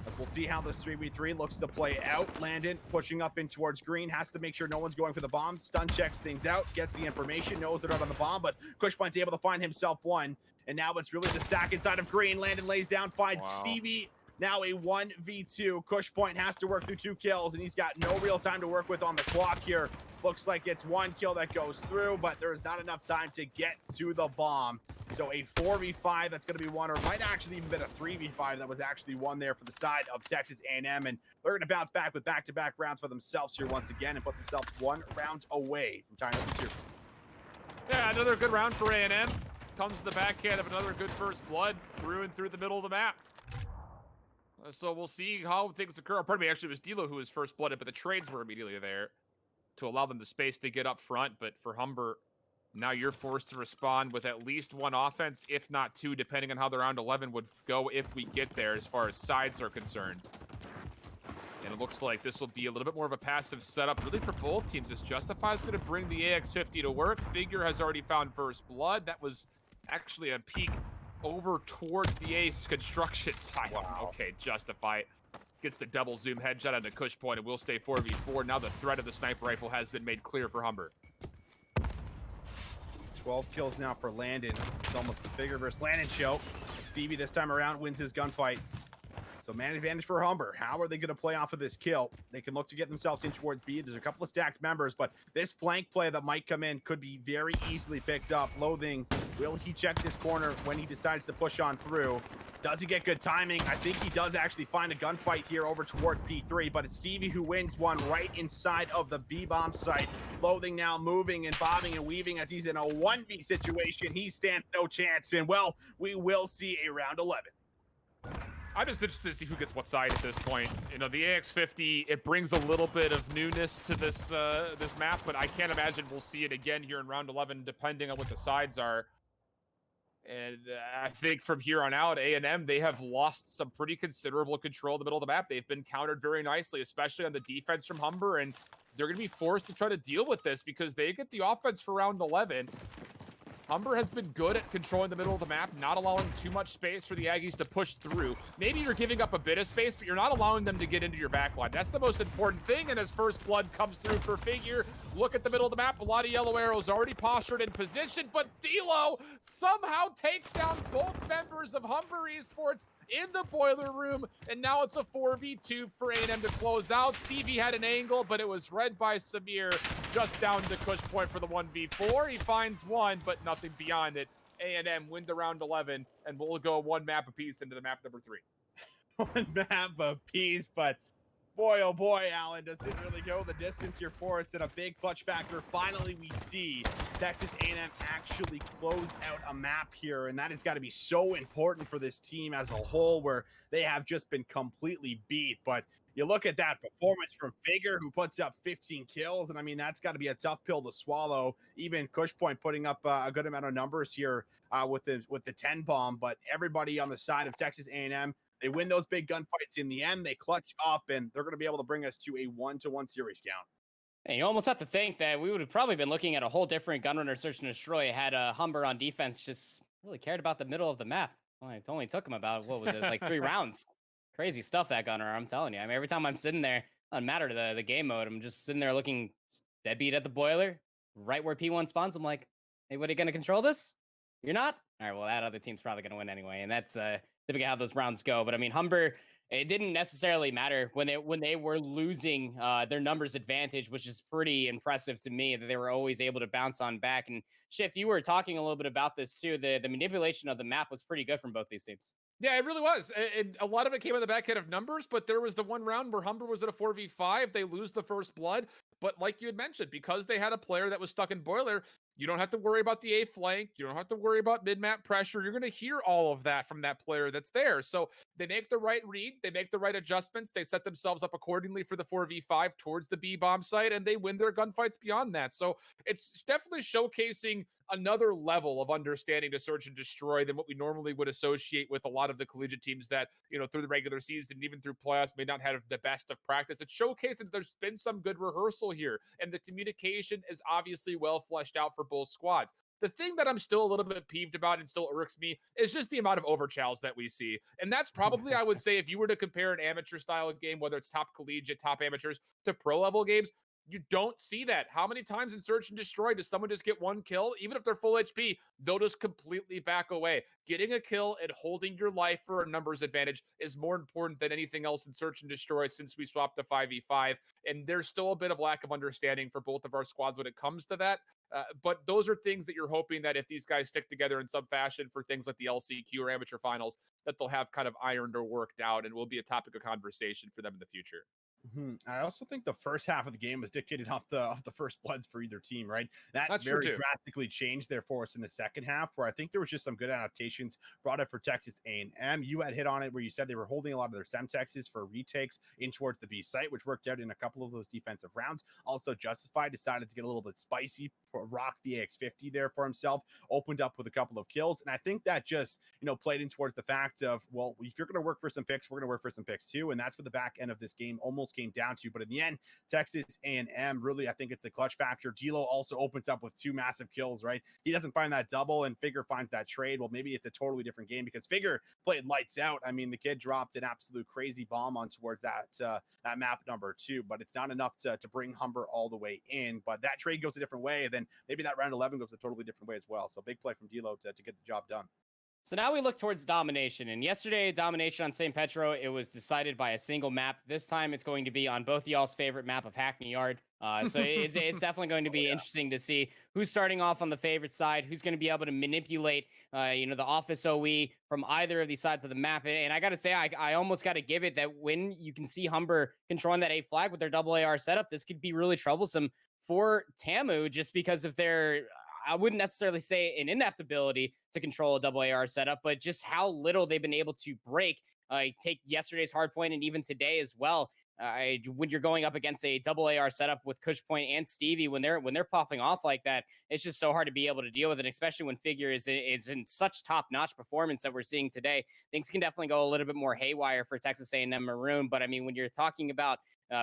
As we'll see how this 3v3 looks to play out. Landon pushing up in towards green, has to make sure no one's going for the bomb. Stun checks things out, gets the information, knows they're not on the bomb, but Cushpoint's able to find himself one. And now it's really the stack inside of green. Landon lays down, finds Stevie. Now a 1v2. Cushpoint has to work through 2 kills, and he's got no real time to work with on the clock here. Looks like it's 1 kill that goes through, but there is not enough time to get to the bomb. So a 4v5 that's going to be won, or might actually even been a 3v5 that was actually won there for the side of Texas A&M. And they're going to bounce back with back-to-back rounds for themselves here once again and put themselves 1 round away from tying up the series. Yeah, another good round for A&M. Comes to the backhand of another good first blood through and through the middle of the map. So we'll see how things occur. Pardon me, actually it was D-Lo who was first blooded, but the trades were immediately there to allow them the space to get up front. But for Humber, now you're forced to respond with at least 1 offense, if not 2, depending on how the round 11 would go if we get there as far as sides are concerned. And it looks like this will be a little bit more of a passive setup, really, for both teams. This Justify is going to bring the AX-50 to work. Figure has already found first blood. That was actually a peek over towards the Ace construction side. Wow. Okay, Justify gets the double zoom headshot on the Cushpoint, and we'll stay 4v4. Now the threat of the sniper rifle has been made clear for Humber. 12 kills now for Landon. It's almost the figure versus Landon show. Stevie this time around wins his gunfight. So man advantage for Humber. How are they going to play off of this kill? They can look to get themselves in towards B. There's a couple of stacked members, but this flank play that might come in could be very easily picked up. Loathing, will he check this corner when he decides to push on through? Does he get good timing? I think he does actually find a gunfight here over toward P3, but it's Stevie who wins one right inside of the B-bomb site. Loathing now moving and bobbing and weaving as he's in a 1v situation. He stands no chance, and well, we will see a round 11. I'm just interested to see who gets what side at this point. You know, the AX50, it brings a little bit of newness to this this map, but I can't imagine we'll see it again here in round 11, depending on what the sides are. And I think from here on out, A&M, they have lost some pretty considerable control in the middle of the map. They've been countered very nicely, especially on the defense from Humber, and they're going to be forced to try to deal with this because they get the offense for round 11. Humber has been good at controlling the middle of the map, not allowing too much space for the Aggies to push through. Maybe you're giving up a bit of space, but you're not allowing them to get into your backline. That's the most important thing, and as first blood comes through for Figure, look at the middle of the map. A lot of yellow arrows already postured in position, but D'Lo somehow takes down both members of Humber Esports in the boiler room, and now it's a 4v2 for A&M to close out. Stevie had an angle, but it was read by Samir just down to Kush point for the 1v4. He finds one, but nothing beyond it. A&M win the round 11, and we'll go one map apiece into the map number 3. One map apiece, but boy, oh boy, Alan, does it really go the distance here for us? And a big clutch factor. Finally, we see Texas A&M actually close out a map here, and that has got to be so important for this team as a whole, where they have just been completely beat. But you look at that performance from Figure, who puts up 15 kills, and I mean, that's got to be a tough pill to swallow. Even Cushpoint putting up a good amount of numbers here with the 10 bomb, but everybody on the side of Texas A&M, they win those big gunfights in the end. They clutch up, and they're going to be able to bring us to a 1-1 series count. And you almost have to think that we would have probably been looking at a whole different Gunrunner Search and Destroy had Humber on defense just really cared about the middle of the map. Well, it only took him about, what was it, like 3 rounds. Crazy stuff, that Gunner, I'm telling you. I mean, every time I'm sitting there, doesn't matter to the game mode, I'm just sitting there looking deadbeat at the boiler, right where P1 spawns. I'm like, hey, what are you going to control this? You're not? All right, well, that other team's probably going to win anyway, and that's typically how those rounds go. But I mean, Humber, it didn't necessarily matter when they were losing their numbers advantage, which is pretty impressive to me that they were always able to bounce on back. And Shift, you were talking a little bit about this too. The manipulation of the map was pretty good from both these teams. Yeah, it really was. And a lot of it came on the back end of numbers, but there was the one round where Humber was at a 4v5. They lose the first blood. But like you had mentioned, because they had a player that was stuck in boiler, you don't have to worry about the A flank. You don't have to worry about mid-map pressure. You're going to hear all of that from that player that's there. So they make the right read. They make the right adjustments. They set themselves up accordingly for the 4v5 towards the B bomb site, and they win their gunfights beyond that. So it's definitely showcasing another level of understanding to search and destroy than what we normally would associate with a lot of the collegiate teams that, you know, through the regular season and even through playoffs may not have the best of practice. It showcases that there's been some good rehearsal here, and the communication is obviously well fleshed out for both squads. The thing that I'm still a little bit peeved about and still irks me is just the amount of overchalls that we see. And that's probably, I would say, if you were to compare an amateur style game, whether it's top collegiate, top amateurs, to pro level games, you don't see that. How many times in Search and Destroy does someone just get one kill? Even if they're full HP, they'll just completely back away. Getting a kill and holding your life for a numbers advantage is more important than anything else in Search and Destroy since we swapped to 5v5. And there's still a bit of lack of understanding for both of our squads when it comes to that. But those are things that you're hoping that if these guys stick together in some fashion for things like the LCQ or amateur finals, that they'll have kind of ironed or worked out and will be a topic of conversation for them in the future. I also think the first half of the game was dictated off the first bloods for either team, right? That's very true too. drastically changed there for us in the second half, where I think there was just some good adaptations brought up for Texas A&M. You had hit on it where you said they were holding a lot of their Semtexes for retakes in towards the B site, which worked out in a couple of those defensive rounds. Also, Justified decided to get a little bit spicy, rock the AX50 there for himself, opened up with a couple of kills, and I think that just, you know, played in towards the fact of, well, if you're going to work for some picks, we're going to work for some picks too, and that's what the back end of this game almost almost came down to. But in the end, Texas A&M, really, I think it's the clutch factor. D'Lo also opens up with 2 massive kills, right? He doesn't find that double, and Figure finds that trade. Well, maybe it's a totally different game because Figure played lights out. I mean, the kid dropped an absolute crazy bomb on towards that map number 2, but it's not enough to bring Humber all the way in. But that trade goes a different way, then maybe that round 11 goes a totally different way as well. So big play from D'Lo to get the job done. So now we look towards Domination. And yesterday, Domination on St. Petro, it was decided by a single map. This time, it's going to be on both y'all's favorite map of Hackney Yard. So it's definitely going to be interesting to see who's starting off on the favorite side, who's going to be able to manipulate, the office OE from either of these sides of the map. And I got to say, I almost got to give it that when you can see Humber controlling that A flag with their double AR setup, this could be really troublesome for Tamu just because of their, I wouldn't necessarily say an inept ability to control a double AR setup, but just how little they've been able to break. Take yesterday's Hardpoint and even today as well. When you're going up against a double AR setup with Cushpoint and Stevie, when they're popping off like that, it's just so hard to be able to deal with it, especially when Figure is in such top-notch performance that we're seeing today. Things can definitely go a little bit more haywire for Texas A&M Maroon, but I mean, when you're talking about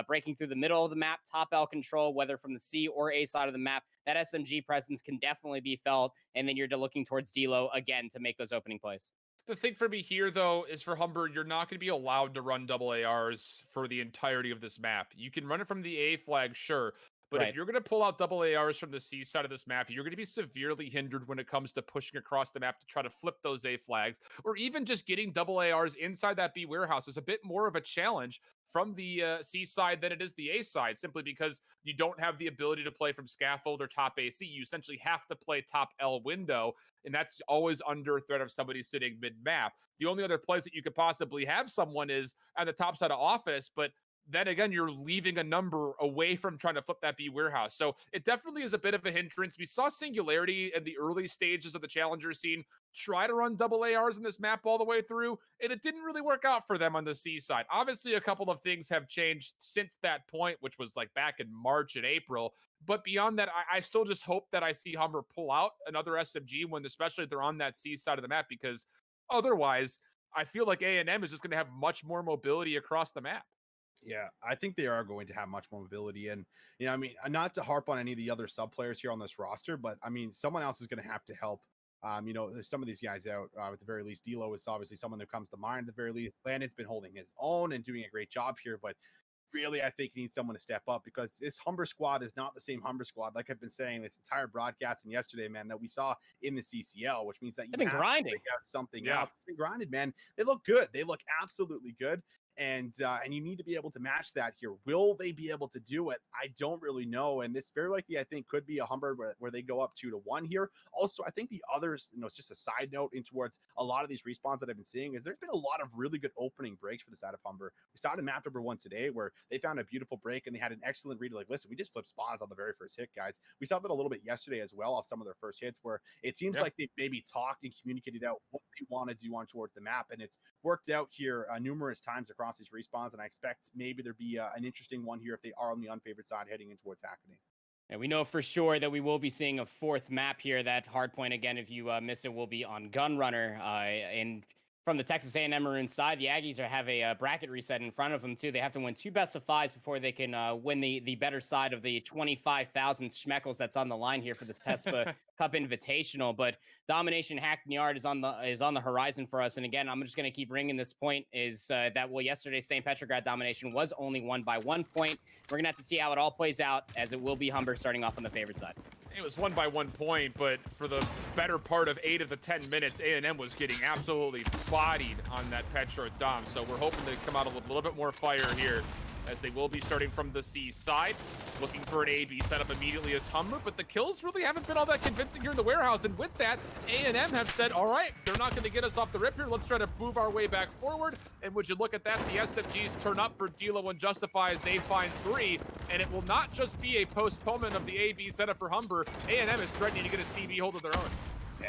breaking through the middle of the map, top L control, whether from the C or A side of the map, that SMG presence can definitely be felt, and then you're looking towards D'Lo again to make those opening plays. The thing for me here, though, is for Humber, you're not going to be allowed to run double ARs for the entirety of this map. You can run it from the A flag, sure, but Right. if you're going to pull out double ARs from the C side of this map, you're going to be severely hindered when it comes to pushing across the map to try to flip those A flags, or even just getting double ARs inside that B warehouse is a bit more of a challenge from the C side than it is the A side, simply because you don't have the ability to play from scaffold or top AC. You essentially have to play top L window, and that's always under threat of somebody sitting mid-map. The only other place that you could possibly have someone is at the top side of office, but then again, you're leaving a number away from trying to flip that B warehouse. So it definitely is a bit of a hindrance. We saw Singularity in the early stages of the Challenger scene try to run double ARs in this map all the way through, and it didn't really work out for them on the C side. Obviously, a couple of things have changed since that point, which was like back in March and April. But beyond that, I still just hope that I see Humber pull out another SMG when, especially if they're on that C side of the map, because otherwise, I feel like A&M is just going to have much more mobility across the map. Yeah, I think they are going to have much more mobility. And, I mean, not to harp on any of the other sub players here on this roster, but I mean, someone else is going to have to help. There's some of these guys out at the very least. D'Lo is obviously someone that comes to mind at the very least. Landon's been holding his own and doing a great job here, but really, I think he needs someone to step up because this Humber squad is not the same Humber squad, like I've been saying this entire broadcast and yesterday, man, that we saw in the CCL, which means that They've been grinding. To figure out something Yeah. else. They've been grinded, man. They look good. They look absolutely good. And you need to be able to match that here. Will they be able to do it? I don't really know. And this very likely, I think, could be a Humber where they go up 2-1 here. Also, I think the others, it's just a side note in towards a lot of these respawns that I've been seeing is there's been a lot of really good opening breaks for the side of Humber. We saw it in map number 1 today where they found a beautiful break and they had an excellent read. Like, listen, we just flipped spawns on the very first hit, guys. We saw that a little bit yesterday as well off some of their first hits where it seems like they maybe talked and communicated out what they want to do on towards the map. And it's worked out here numerous times across these respawns, and I expect maybe there'd be an interesting one here if they are on the unfavored side heading in towards Hackney. And we know for sure that we will be seeing a fourth map here. That Hardpoint, again, if you missed it, will be on Gunrunner. And from the Texas A&M Maroon side, the Aggies have a bracket reset in front of them, too. They have to win 2 best-of-5s before they can win the better side of the 25,000 schmeckles that's on the line here for this Tespa Cup Invitational. But Domination Hackney Yard is on the horizon for us. And again, I'm just going to keep ringing this point is that, yesterday's St. Petrograd Domination was only won by 1 point. We're going to have to see how it all plays out, as it will be Humber starting off on the favorite side. It was won by 1 point, but for the better part of 8 of the 10 minutes, A&M was getting absolutely bodied on that Petro Dom. So we're hoping to come out with a little bit more fire here, as they will be starting from the C side, looking for an A-B setup immediately as Humber, but the kills really haven't been all that convincing here in the warehouse, and with that, A&M have said, all right, they're not going to get us off the rip here, let's try to move our way back forward, and would you look at that, the SMGs turn up for D'Lo and Justify as they find 3, and it will not just be a postponement of the A-B setup for Humber. A&M is threatening to get a CB hold of their own.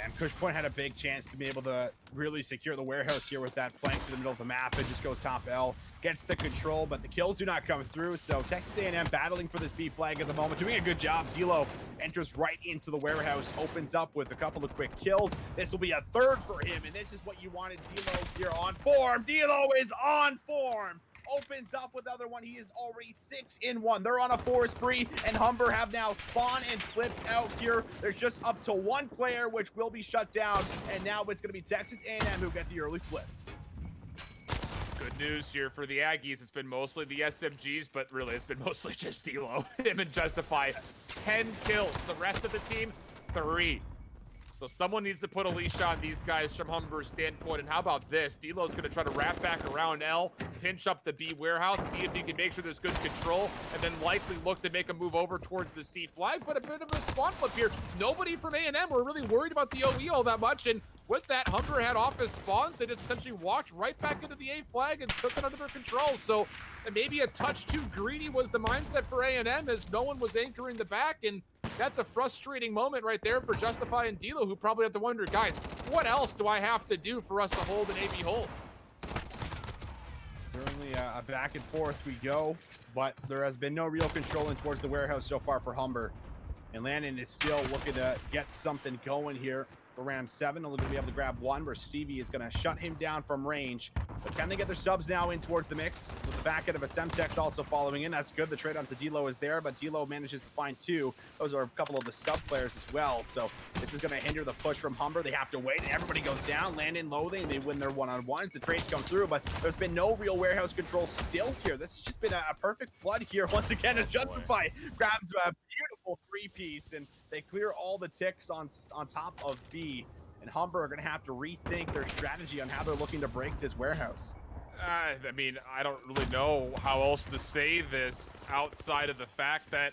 And Cushpoint had a big chance to be able to really secure the warehouse here with that flank to the middle of the map. It just goes top L, gets the control, but the kills do not come through. So Texas A&M battling for this B flag at the moment, doing a good job. D'Lo enters right into the warehouse, opens up with a couple of quick kills. This will be a 3rd for him, and this is what you wanted. D'Lo here on form. D'Lo is on form. opens up with the other one. He is already 6 in 1. They're on a 4 spree, and Humber have now spawned and flipped out here. There's just up to 1 player, which will be shut down, and now it's going to be Texas A&M who get the early flip. Good news here for the Aggies. It's been mostly the SMGs, but really it's been mostly just D'Lo. Him and Justify, 10 kills. The rest of the team, 3. So someone needs to put a leash on these guys from Humber's standpoint. And how about this? D'Lo's going to try to wrap back around L, pinch up the B warehouse, see if he can make sure there's good control, and then likely look to make a move over towards the C flag. But a bit of a spawn flip here. Nobody from A&M were really worried about the OE all that much. And with that, Humber had off his spawns. They just essentially walked right back into the A flag and took it under their control. So maybe a touch too greedy was the mindset for A&M, as no one was anchoring the back. And that's a frustrating moment right there for Justify and D'Lo, who probably have to wonder, guys, what else do I have to do for us to hold an AB hold? Certainly a back and forth we go, but there has been no real control in towards the warehouse so far for Humber. And Landon is still looking to get something going here. The Ram 7 are going to be able to grab 1, where Stevie is going to shut him down from range. But can they get their subs now in towards the mix? With the back end of a Semtex also following in. That's good. The trade onto D'Lo is there, but D'Lo manages to find 2. Those are a couple of the sub players as well. So this is going to hinder the push from Humber. They have to wait. Everybody goes down. Landon, Loathing, they win their one-on-ones. The trades come through, but there's been no real warehouse control still here. This has just been a perfect flood here. Once again, as Justify grabs a beautiful 3-piece, and they clear all the ticks on top of B. And Humber are going to have to rethink their strategy on how they're looking to break this warehouse. I mean, I don't really know how else to say this outside of the fact that,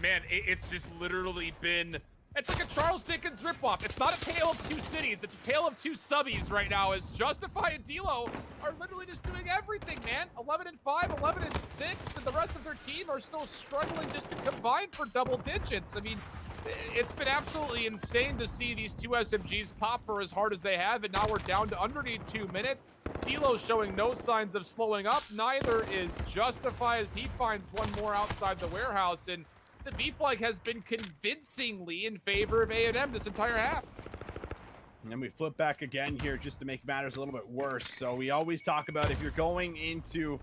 man, it's just literally been, it's like a Charles Dickens ripoff. It's not a tale of 2 cities. It's a tale of 2 subbies right now, as Justify and D'Lo are literally just doing everything, man. 11-5, 11-6, and the rest of their team are still struggling just to combine for double digits. I mean, it's been absolutely insane to see these 2 SMGs pop for as hard as they have, and now we're down to underneath 2 minutes. D'Lo's showing no signs of slowing up. Neither is Justify, as he finds 1 more outside the warehouse, and the B flag has been convincingly in favor of A&M this entire half. And then we flip back again here just to make matters a little bit worse. So we always talk about, if you're going into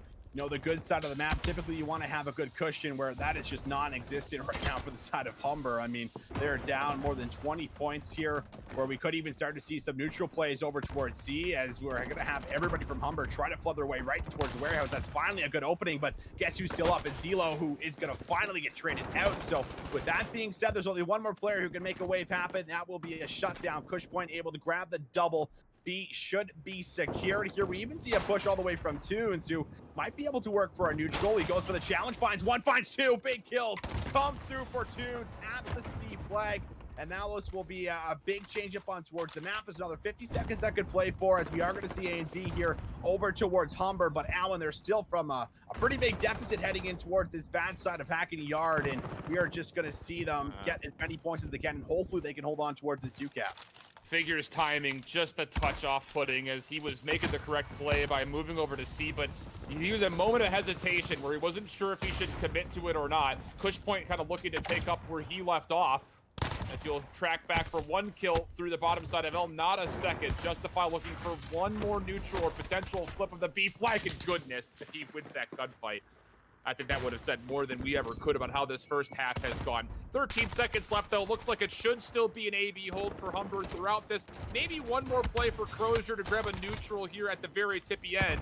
the good side of the map, typically you want to have a good cushion, where that is just non-existent right now for the side of Humber. I mean, they're down more than 20 points here, where we could even start to see some neutral plays over towards C, as we're going to have everybody from Humber try to flood their way right towards the warehouse. That's finally a good opening, but guess who's still up? It's D'Lo, who is going to finally get traded out. So with that being said, there's only 1 more player who can make a wave happen. That will be a shutdown. Cushpoint able to grab the double. B should be secured here. We even see a push all the way from Tunes, who might be able to work for a neutral. He goes for the challenge, finds 1, finds 2. Big kills come through for Tunes at the C flag. And now this will be a big change up on towards the map. There's another 50 seconds that could play for, as we are going to see A and D here over towards Humber. But Alan, they're still from a pretty big deficit heading in towards this bad side of Hackney Yard. And we are just going to see them get as many points as they can. And hopefully they can hold on towards this 2-cap. Figures timing just a touch off-putting, as he was making the correct play by moving over to C, but he was a moment of hesitation where he wasn't sure if he should commit to it or not. Cushpoint kind of looking to take up where he left off, as he'll track back for 1 kill through the bottom side of L. Not a second. Justify looking for 1 more neutral or potential flip of the B flag, and goodness, if he wins that gunfight. I think that would have said more than we ever could about how this first half has gone. 13 seconds left, though. Looks like it should still be an AB hold for Humber throughout this. Maybe 1 more play for Crozier to grab a neutral here at the very tippy end.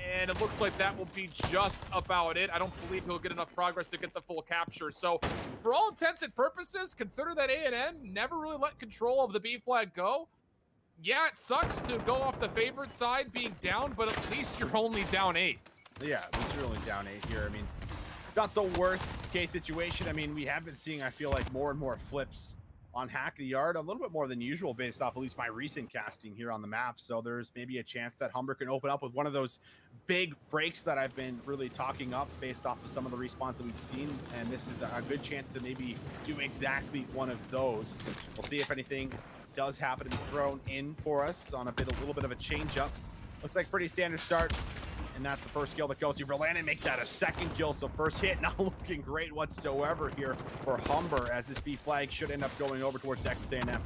And it looks like that will be just about it. I don't believe he'll get enough progress to get the full capture. So for all intents and purposes, consider that A&M never really let control of the B flag go. Yeah, it sucks to go off the favorite side being down, but at least you're only down 8. Yeah, we're only down 8 here. I mean, it's not the worst case situation. I mean, we have been seeing, I feel like, more and more flips on Hackney Yard, a little bit more than usual based off at least my recent casting here on the map. So there's maybe a chance that Humber can open up with one of those big breaks that I've been really talking up based off of some of the respawns that we've seen. And this is a good chance to maybe do exactly one of those. We'll see if anything does happen to be thrown in for us on a little bit of a change up. Looks like pretty standard start. And that's the first kill that goes here. Verlander makes that a 2nd kill, so first hit not looking great whatsoever here for Humber, as this B flag should end up going over towards Texas A&M.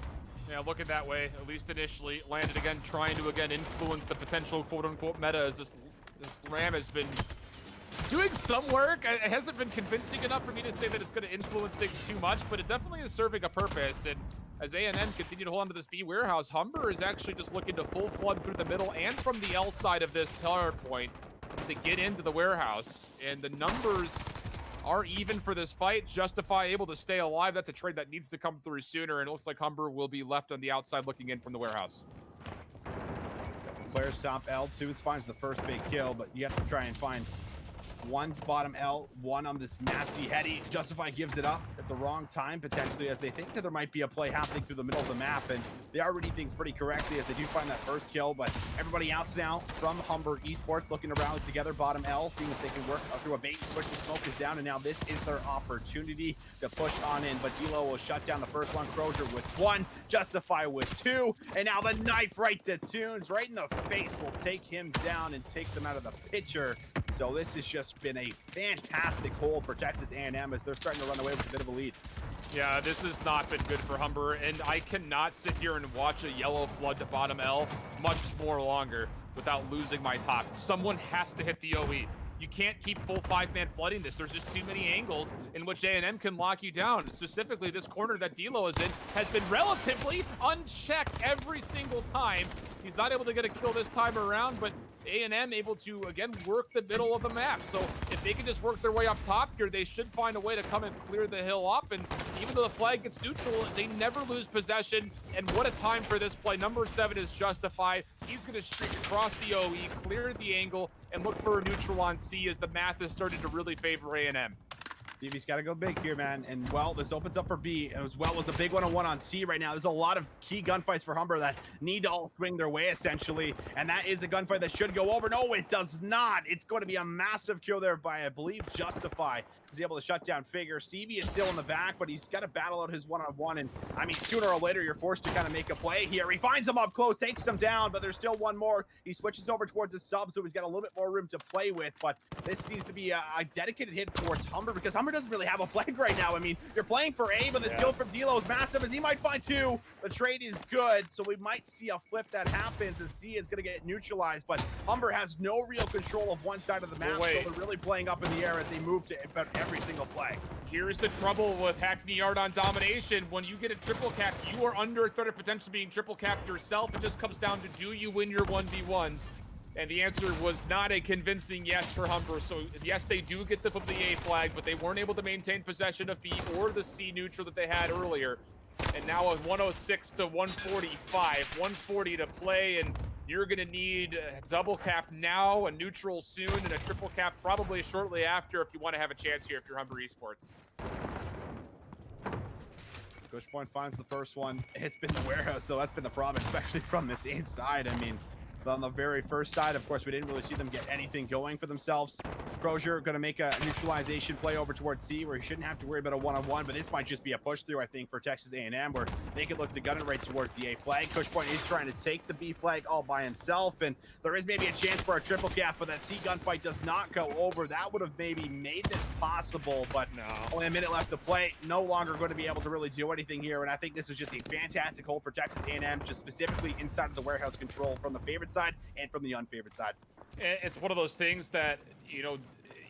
Yeah, looking that way, at least initially. Landed again, trying to again influence the potential quote-unquote meta, as this This Ram has been doing some work. It hasn't been convincing enough for me to say that it's going to influence things too much, but it definitely is serving a purpose. And as A&M continue to hold on to this B warehouse, Humber is actually just looking to full flood through the middle and from the L side of this Hardpoint to get into the warehouse. And the numbers are even for this fight. Justify able to stay alive. That's a trade that needs to come through sooner, and it looks like Humber will be left on the outside looking in from the warehouse. Players stomp L2. It finds the first big kill, but you have to try and find one bottom L, one on this nasty heady. Justify gives it up at the wrong time, potentially, as they think that there might be a play happening through the middle of the map, and they are reading things pretty correctly as they do find that first kill. But everybody else now from Humber Esports looking to rally together. Bottom L, seeing if they can work through a bait and switch. The smoke is down, and now this is their opportunity to push on in. But D'Lo will shut down the first one. Crozier with one, Justify with two, and now the knife right to Tunes, right in the face, will take him down and takes him out of the picture. So this has just been a fantastic hold for Texas A&M as they're starting to run away with a bit of a lead. Yeah, this has not been good for Humber, and I cannot sit here and watch a yellow flood to bottom L much more longer without losing my top. Someone has to hit the OE. You can't keep full 5-man flooding this. There's just too many angles in which A&M can lock you down. Specifically, this corner that D'Lo is in has been relatively unchecked every single time. He's not able to get a kill this time around, but A&M able to, again, work the middle of the map. So if they can just work their way up top here, they should find a way to come and clear the hill up. And even though the flag gets neutral, they never lose possession. And what a time for this play. Number 7 is Justified. He's going to streak across the OE, clear the angle, and look for a neutral on C as the math is starting to really favor A&M. Stevie's got to go big here, man. And, well, this opens up for B as well as a big one-on-one on C right now. There's a lot of key gunfights for Humber that need to all swing their way, essentially. And that is a gunfight that should go over. No, it does not. It's going to be a massive kill there by, I believe, Justify. He's able to shut down Figure. Stevie is still in the back, but he's got to battle out his one-on-one. And, I mean, sooner or later, you're forced to kind of make a play here. He finds him up close, takes him down, but there's still one more. He switches over towards the sub, so he's got a little bit more room to play with. But this needs to be a dedicated hit towards Humber because Humber doesn't really have a flag right now. I mean, you're playing for A, but this kill from D'Lo is massive as he might find two. The trade is good, so we might see a flip that happens as C is going to get neutralized, but Humber has no real control of one side of the map, so they're really playing up in the air as they move to about every single flag. Here's the trouble with Hackney Yard on Domination. When you get a triple cap, you are under a threat of potentially being triple capped yourself. It just comes down to, do you win your 1v1s? And the answer was not a convincing yes for Humber. So yes, they do get the flip of the A flag, but they weren't able to maintain possession of B or the C neutral that they had earlier. And now a 106 to 145, 140 to play, and you're going to need a double cap now, a neutral soon, and a triple cap probably shortly after if you want to have a chance here if you're Humber Esports. Pushpoint finds the first one. It's been the warehouse, so that's been the problem, especially from this inside. I mean, on the very first side, of course, we didn't really see them get anything going for themselves. Crozier going to make a neutralization play over towards C where he shouldn't have to worry about a one-on-one, but this might just be a push through, I think, for Texas A&M where they could look to gun it right towards the A flag. Pushpoint is trying to take the B flag all by himself, and there is maybe a chance for a triple cap, but that C gunfight does not go over. That would have maybe made this possible, but no. Only a minute left to play. No longer going to be able to really do anything here, and I think this is just a fantastic hold for Texas A&M, just specifically inside of the warehouse control from the favorite side and from the unfavored side. It's one of those things that, you know,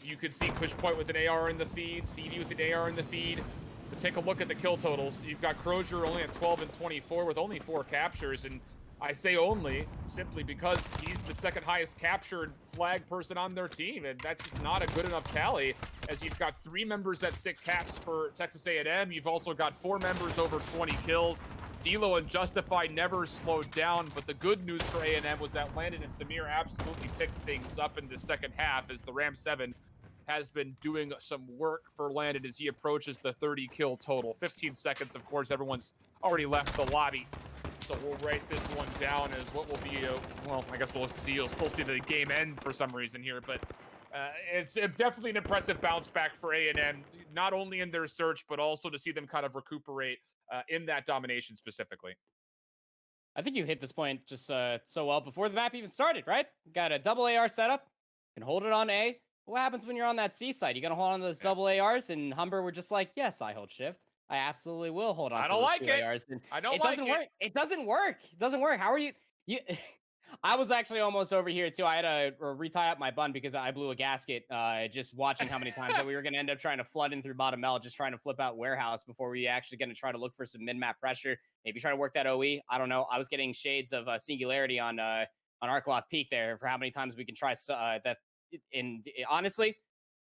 you could see Pushpoint with an AR in the feed, Stevie with an AR in the feed. But take a look at the kill totals. You've got Crozier only at 12 and 24 with only 4 captures, and I say only simply because he's the second highest captured flag person on their team, and that's just not a good enough tally, as you've got 3 members at 6 caps for Texas A&M. You've also got 4 members over 20 kills. D'Lo and Justify never slowed down, but the good news for A&M was that Landon and Samir absolutely picked things up in the second half as the Ram 7 has been doing some work for Landon as he approaches the 30 kill total. 15 seconds, of course, everyone's already left the lobby. So we'll write this one down as what will be, well, I guess we'll see. You'll still see the game end for some reason here, but it's definitely an impressive bounce back for A&M, not only in their search, but also to see them kind of recuperate in that domination specifically. I think you hit this point just so well before the map even started, right? Got a double AR setup, can hold it on A. What happens when you're on that C side? You gonna hold on to those double ARs? And Humber were just like, yes, I hold shift. I absolutely will hold on to those ARs. And I don't it like doesn't it. work. It doesn't work. It doesn't work. How are you? I was actually almost over here too. I had to retie up my bun because I blew a gasket. Just watching how many times that we were going to end up trying to flood in through bottom L, just trying to flip out warehouse before we actually going to try to look for some min map pressure. Maybe try to work that OE. I don't know. I was getting shades of singularity on Arklov Peak there for how many times we can try that. And honestly,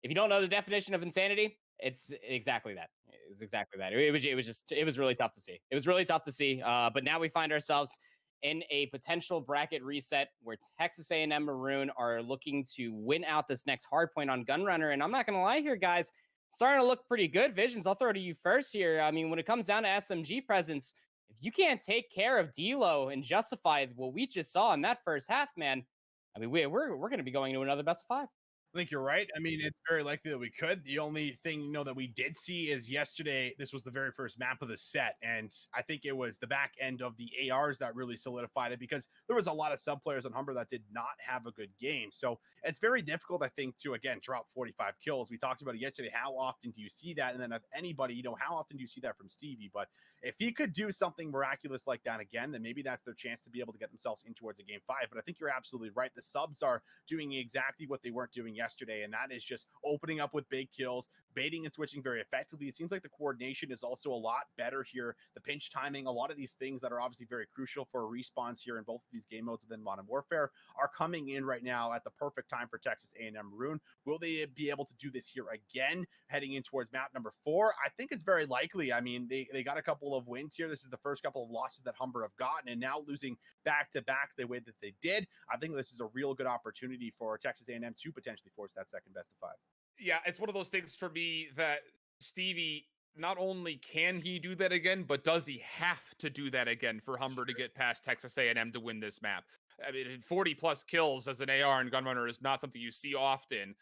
if you don't know the definition of insanity, it's exactly that. It's exactly that. It was really tough to see. It was really tough to see. But now we find ourselves in a potential bracket reset where Texas A&M Maroon are looking to win out this next hardpoint on Gunrunner. And I'm not going to lie here, guys, it's starting to look pretty good. Visions, I'll throw it to you first here. I mean, when it comes down to SMG presence, if you can't take care of D-Lo and justify what we just saw in that first half, man, I mean, we're going to be going to another best of 5. I think you're right. I mean, it's very likely that we could. The only thing, that we did see is yesterday, this was the very first map of the set. And I think it was the back end of the ARs that really solidified it because there was a lot of sub players on Humber that did not have a good game. So it's very difficult, I think, to, again, drop 45 kills. We talked about it yesterday. How often do you see that? And then if anybody, how often do you see that from Stevie? But if he could do something miraculous like that again, then maybe that's their chance to be able to get themselves in towards a game 5. But I think you're absolutely right. The subs are doing exactly what they weren't doing yesterday, and that is just opening up with big kills, baiting and switching very effectively. It seems like the coordination is also a lot better here. The pinch timing, a lot of these things that are obviously very crucial for respawns here in both of these game modes within Modern Warfare are coming in right now at the perfect time for Texas A&M Maroon. Will they be able to do this here again, heading in towards map number 4? I think it's very likely. I mean, they got a couple of wins here. This is the first couple of losses that Humber have gotten, and now losing back-to-back the way that they did, I think this is a real good opportunity for Texas A&M to potentially force that second best of 5. Yeah, it's one of those things for me that Stevie, not only can he do that again, but does he have to do that again for Humber to get past Texas A&M to win this map? I mean, 40 plus kills as an AR and Gunrunner is not something you see often,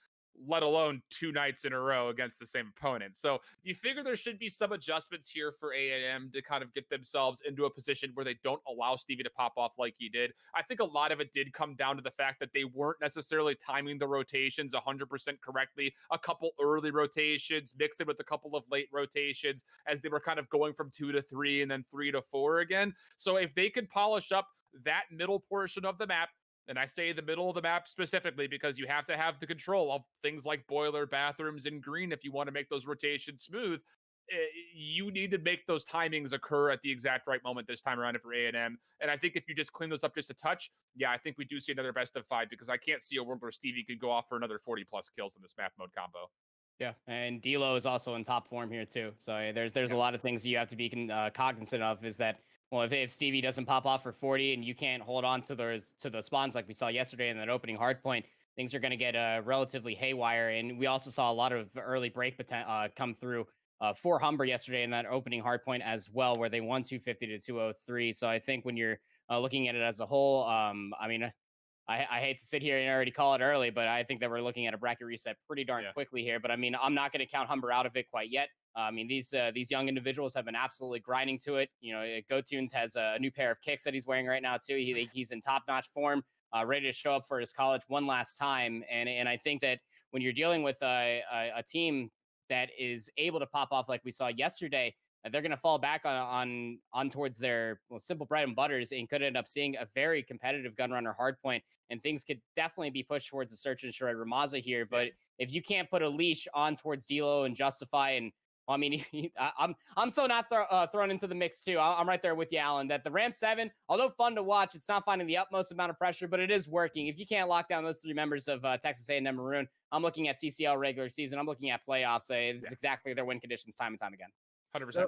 let alone 2 nights in a row against the same opponent. So you figure there should be some adjustments here for A&M to kind of get themselves into a position where they don't allow Stevie to pop off like he did. I think a lot of it did come down to the fact that they weren't necessarily timing the rotations 100% correctly. A couple early rotations mixed in with a couple of late rotations as they were kind of going from 2 to 3 and then 3 to 4 again. So if they could polish up that middle portion of the map, and I say the middle of the map specifically because you have to have the control of things like boiler, bathrooms, and green if you want to make those rotations smooth. You need to make those timings occur at the exact right moment this time around for A&M. And I think if you just clean those up just a touch, yeah, I think we do see another best of 5 because I can't see a world where Stevie could go off for another 40 plus kills in this map mode combo. Yeah, and D-Lo is also in top form here too. So there's a lot of things you have to be cognizant of. Is that, well, if Stevie doesn't pop off for 40 and you can't hold on to the spawns like we saw yesterday in that opening hardpoint, things are going to get relatively haywire. And we also saw a lot of early break come through for Humber yesterday in that opening hardpoint as well, where they won 250 to 203. So I think when you're looking at it as a whole, I mean, I hate to sit here and already call it early, but I think that we're looking at a bracket reset pretty darn quickly here. But I mean, I'm not going to count Humber out of it quite yet. I mean, these young individuals have been absolutely grinding to it. GoTunes has a new pair of kicks that he's wearing right now too. He's in top-notch form, ready to show up for his college one last time. And I think that when you're dealing with a team that is able to pop off like we saw yesterday, they're going to fall back on towards their simple bread and butters and could end up seeing a very competitive Gunrunner hardpoint, and things could definitely be pushed towards the Search and Destroy Ramaza here. But if you can't put a leash on towards D-Lo and Justify, and I mean, I'm so not thrown into the mix too. I'm right there with you, Alan, that the Ram 7, although fun to watch, it's not finding the utmost amount of pressure, but it is working. If you can't lock down those 3 members of Texas A&M Maroon, I'm looking at CCL regular season. I'm looking at playoffs. It's exactly their win conditions time and time again. 100%.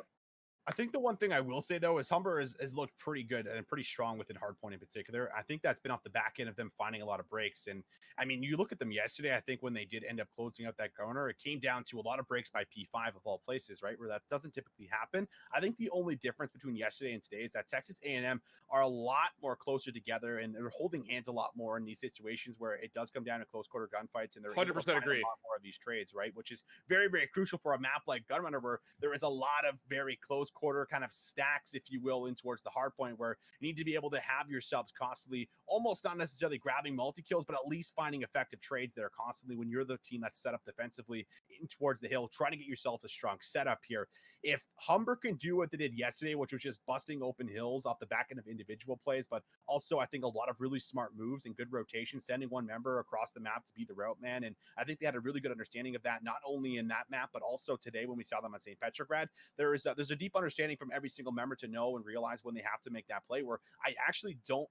I think the one thing I will say, though, is Humber has looked pretty good and pretty strong within Hardpoint in particular. I think that's been off the back end of them finding a lot of breaks. And, I mean, you look at them yesterday, I think when they did end up closing out that corner, it came down to a lot of breaks by P5 of all places, right, where that doesn't typically happen. I think the only difference between yesterday and today is that Texas A&M are a lot more closer together, and they're holding hands a lot more in these situations where it does come down to close quarter gunfights, and they're 100% able to find agree. a lot more of these trades, right, which is very, very crucial for a map like Gunrunner where there is a lot of very close quarter kind of stacks, if you will, in towards the hard point, where you need to be able to have your subs constantly, almost not necessarily grabbing multi-kills, but at least finding effective trades there constantly when you're the team that's set up defensively in towards the hill, trying to get yourself a strong setup here. If Humber can do what they did yesterday, which was just busting open hills off the back end of individual plays, but also I think a lot of really smart moves and good rotation, sending one member across the map to be the route man. And I think they had a really good understanding of that, not only in that map, but also today when we saw them on St. Petrograd. There's a deep understanding from every single member to know and realize when they have to make that play, where I actually don't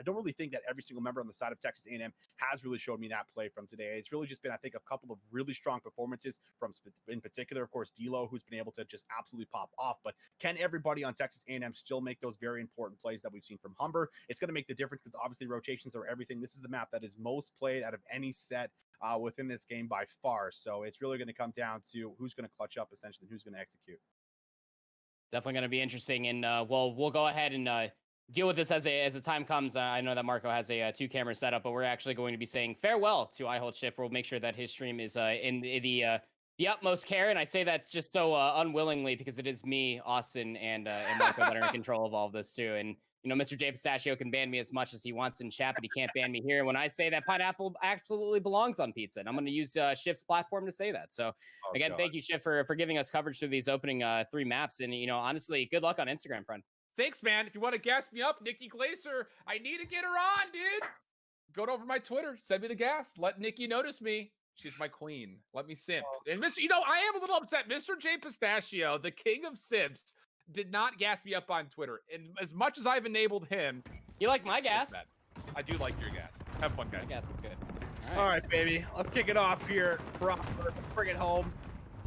really think that every single member on the side of Texas A&M has really showed me that play from today. It's really just been, I think, a couple of really strong performances from, in particular, of course, D'Lo, who's been able to just absolutely pop off. But can everybody on Texas A&M still make those very important plays that we've seen from Humber? It's going to make the difference because obviously rotations are everything. This is the map that is most played out of any set within this game by far. So it's really going to come down to who's going to clutch up, essentially, who's going to execute. Definitely going to be interesting. And we'll go ahead and deal with this as the time comes. I know that Marco has a 2-camera setup, but we're actually going to be saying farewell to I Hold Shift. We'll make sure that his stream is in the utmost care. And I say that's just so unwillingly because it is me, Austin, and Marco that are in control of all of this too. And you know, Mr. J Pistachio can ban me as much as he wants in chat, but he can't ban me here. When I say that pineapple absolutely belongs on pizza, and I'm going to use Shift's platform to say that. So again, thank you, Shift, for giving us coverage through these opening 3 maps. And, you know, honestly, good luck on Instagram, friend. Thanks, man. If you want to gas me up, Nikki Glaser, I need to get her on, dude. Go over my Twitter. Send me the gas. Let Nikki notice me. She's my queen. Let me simp. And Mr. You know, I am a little upset. Mr. J Pistachio, the king of simps, did not gas me up on Twitter. And as much as I've enabled him, you like my gas? I do like your gas. Have fun, guys. My gas was good. All right, baby. Let's kick it off here. Bring it home.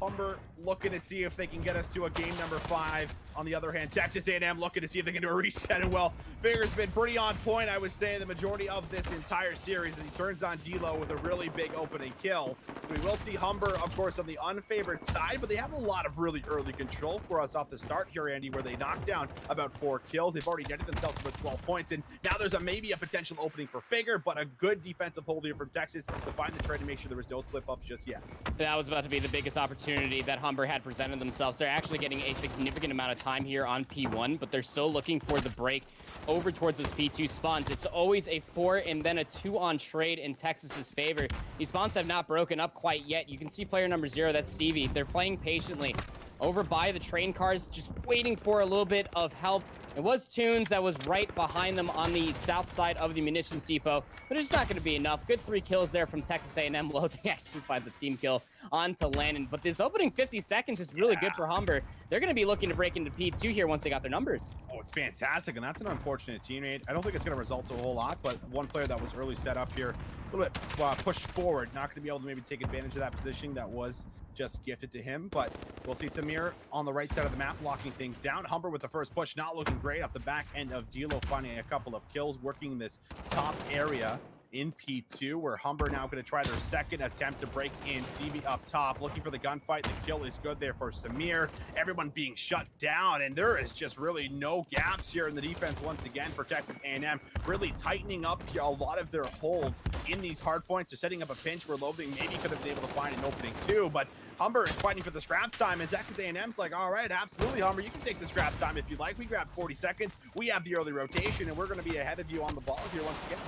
Humber looking to see if they can get us to a game number 5. On the other hand, Texas A&M looking to see if they can do a reset. And well, Finger's been pretty on point, I would say, the majority of this entire series. And he turns on D'Lo with a really big opening kill. So we will see Humber, of course, on the unfavored side, but they have a lot of really early control for us off the start here, Andy, where they knocked down about 4 kills. They've already netted themselves about 12 points. And now there's maybe a potential opening for Finger, but a good defensive hold here from Texas to find the trade to make sure there was no slip-ups just yet. That was about to be the biggest opportunity that Humber had presented themselves. They're actually getting a significant amount of time here on P1, but they're still looking for the break over towards those P2 spawns. It's always a 4 and then a 2 on trade in Texas's favor. These spawns have not broken up quite yet. You can see player number 0, that's Stevie. They're playing patiently over by the train cars, just waiting for a little bit of help. It was Tunes that was right behind them on the south side of the munitions depot, but it's just not going to be enough. Good 3 kills there from Texas A&M. Loathing actually finds a team kill onto Landon, but this opening 50 seconds is really good for Humber. They're going to be looking to break into P2 here once they got their numbers. Oh, it's fantastic, and that's an unfortunate teammate. I don't think it's going to result a whole lot, but one player that was early set up here, a little bit pushed forward, not going to be able to maybe take advantage of that position that was just gifted to him, but we'll see Samir on the right side of the map locking things down. Humber with the first push, not looking great off the back end of D'Lo, finding a couple of kills, working this top area in P2, where Humber now going to try their second attempt to break in. Stevie up top, looking for the gunfight. The kill is good there for Samir. Everyone being shut down, and there is just really no gaps here in the defense once again for Texas A&M, really tightening up a lot of their holds in these hard points. They're setting up a pinch where Loathing maybe could have been able to find an opening too, but Humber is fighting for the scrap time, and Texas A&M's like, all right, absolutely, Humber, you can take the scrap time if you'd like. We grabbed 40 seconds. We have the early rotation, and we're going to be ahead of you on the ball here once again.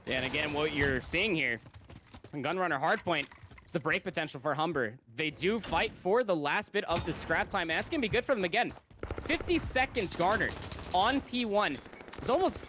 Yeah, and again, what you're seeing here, Gunrunner Hardpoint, is the break potential for Humber. They do fight for the last bit of the scrap time, and that's going to be good for them again. 50 seconds garnered on P1. It's almost,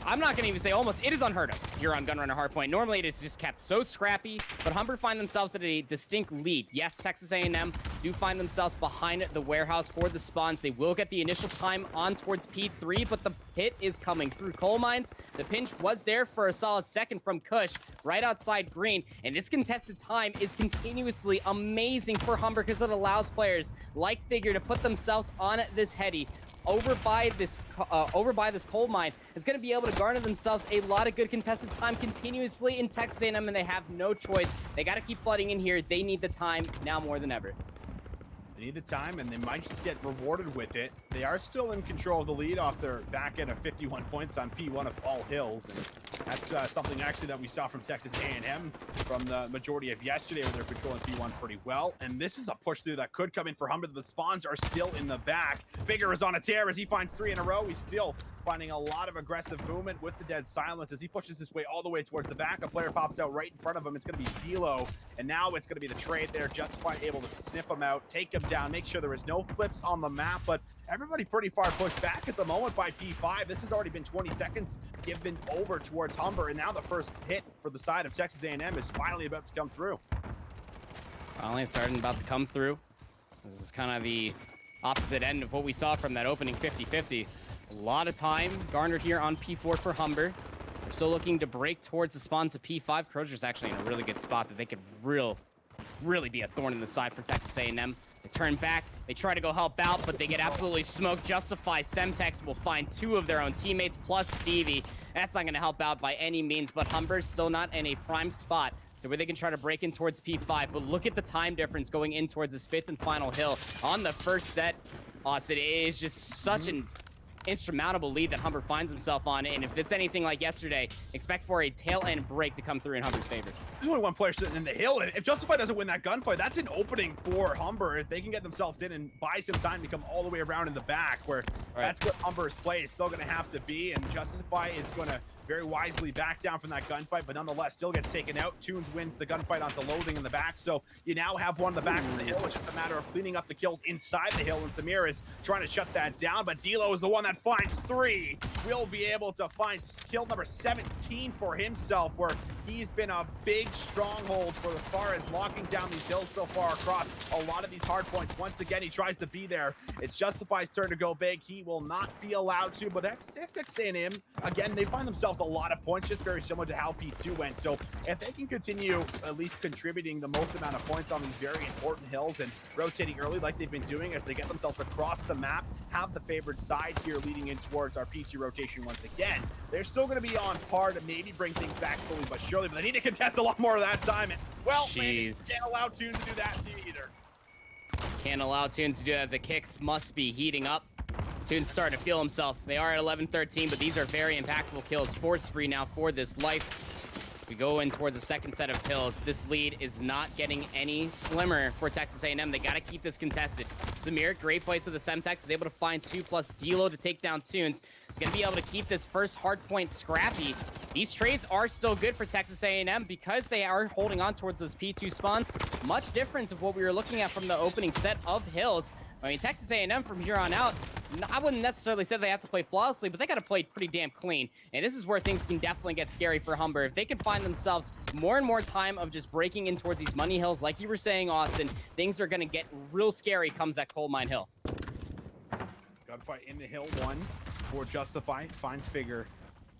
I'm not going to even say almost, it is unheard of here on Gunrunner Hardpoint. Normally, it is just kept so scrappy, but Humber find themselves at a distinct lead. Yes, Texas A&M do find themselves behind the warehouse for the spawns. They will get the initial time on towards P3, but the hit is coming through coal mines. The pinch was there for a solid second from Kush right outside green, and this contested time is continuously amazing for Humber because it allows players like Figure to put themselves on this heady over by this coal mine. Is going to be able to garner themselves a lot of good contested time continuously in Texas A&M, and they have no choice. They got to keep flooding in here. They need the time now more than ever. They need the time, and they might just get rewarded with it. They are still in control of the lead off their back end of 51 points on P1 of all hills. And that's something actually that we saw from Texas A&M from the majority of yesterday, where they're controlling P1 pretty well. And this is a push through that could come in for Humber. The spawns are still in the back. Figure is on a tear as he finds 3 in a row. He's still finding a lot of aggressive movement with the dead silence as he pushes his way all the way towards the back. A player pops out right in front of him. It's going to be Zelo, and now it's going to be the trade there. Justify able to sniff him out, take him down, make sure there is no flips on the map, but everybody pretty far pushed back at the moment by P5. This has already been 20 seconds given over towards Humber, and now the first hit for the side of Texas A&M is finally about to come through. Finally starting about to come through. This is kind of the opposite end of what we saw from that opening 50-50. A lot of time garnered here on P4 for Humber. They're still looking to break towards the spawns of P5. Crozier's actually in a really good spot that they could really be a thorn in the side for Texas A&M. They turn back, they try to go help out, but they get absolutely smoked. Justify Semtex will find 2 of their own teammates plus Stevie. That's not going to help out by any means, but Humber's still not in a prime spot to where they can try to break in towards P5. But look at the time difference going in towards this 5th and final hill on the first set. Austin, it is just such an insurmountable lead that Humber finds himself on, and if it's anything like yesterday, expect for a tail end break to come through in Humber's favor. There's only one player sitting in the hill, and if Justify doesn't win that gunfight, that's an opening for Humber. If they can get themselves in and buy some time to come all the way around in the back, where that's what Humber's play is still going to have to be, and Justify is going to very wisely back down from that gunfight, but nonetheless still gets taken out. Tunes wins the gunfight onto Loathing in the back, so you now have one in the back of the hill. It's just a matter of cleaning up the kills inside the hill, and Samir is trying to shut that down, but D'Lo is the one that finds 3. Will be able to find kill number 17 for himself, where he's been a big stronghold for as far as locking down these hills so far across a lot of these hard points. Once again, he tries to be there. It's Justify's turn to go big. He will not be allowed to, but Texas A&M, again, they find themselves a lot of points, just very similar to how P2 went. So if they can continue at least contributing the most amount of points on these very important hills and rotating early like they've been doing as they get themselves across the map, have the favored side here leading in towards our PC rotation once again, they're still going to be on par to maybe bring things back slowly but surely, but they need to contest a lot more of that time. And, well, man, can't allow Tunes to do that to you either. Can't allow Tunes to do that. The kicks must be heating up. Tunes starting to feel himself. They are at 11-13, but these are very impactful kills. 4 spree now for this life. We go in towards the second set of kills. This lead is not getting any slimmer for Texas A&M. They got to keep this contested. Samir, great place with the Semtex, is able to find 2 plus D'Lo to take down Tunes. He's going to be able to keep this first hard point scrappy. These trades are still good for Texas A&M because they are holding on towards those P2 spawns. Much difference of what we were looking at from the opening set of hills. I mean, Texas A&M from here on out, I wouldn't necessarily say they have to play flawlessly, but they got to play pretty damn clean. And this is where things can definitely get scary for Humber. If they can find themselves more and more time of just breaking in towards these money hills, like you were saying, Austin, things are going to get real scary comes that coal mine hill. Gunfight in the hill 1 for Justify, finds Figure.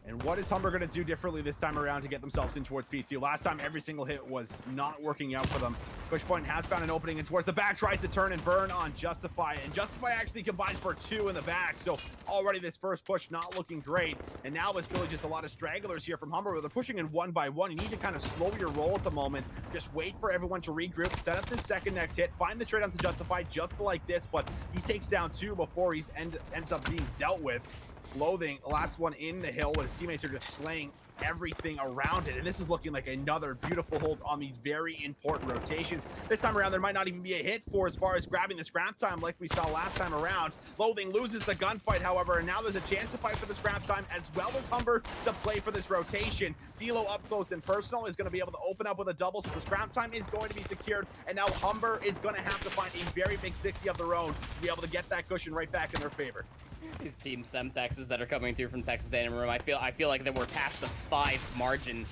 And what is Humber going to do differently this time around to get themselves in towards P2? Last time, every single hit was not working out for them. Pushpoint has found an opening in towards the back, tries to turn and burn on Justify. And Justify actually combines for 2 in the back. So already this first push not looking great. And now it's really just a lot of stragglers here from Humber, where they're pushing in 1 by 1. You need to kind of slow your roll at the moment. Just wait for everyone to regroup, set up this second next hit, find the trade onto Justify just like this. But he takes down 2 before he ends up being dealt with. Loathing, last one in the hill, his teammates are just slaying everything around it, and this is looking like another beautiful hold on these very important rotations. This time around, there might not even be a hit for as far as grabbing the scrap time like we saw last time around. Loathing loses the gunfight, however, and now there's a chance to fight for the scrap time as well as Humber to play for this rotation. D'Lo up close and personal is going to be able to open up with a double, so the scrap time is going to be secured, and now Humber is going to have to find a very big 60 of their own to be able to get that cushion right back in their favor. These team Semtexes that are coming through from Texas A&M room, I feel like that we're past the 5 margin.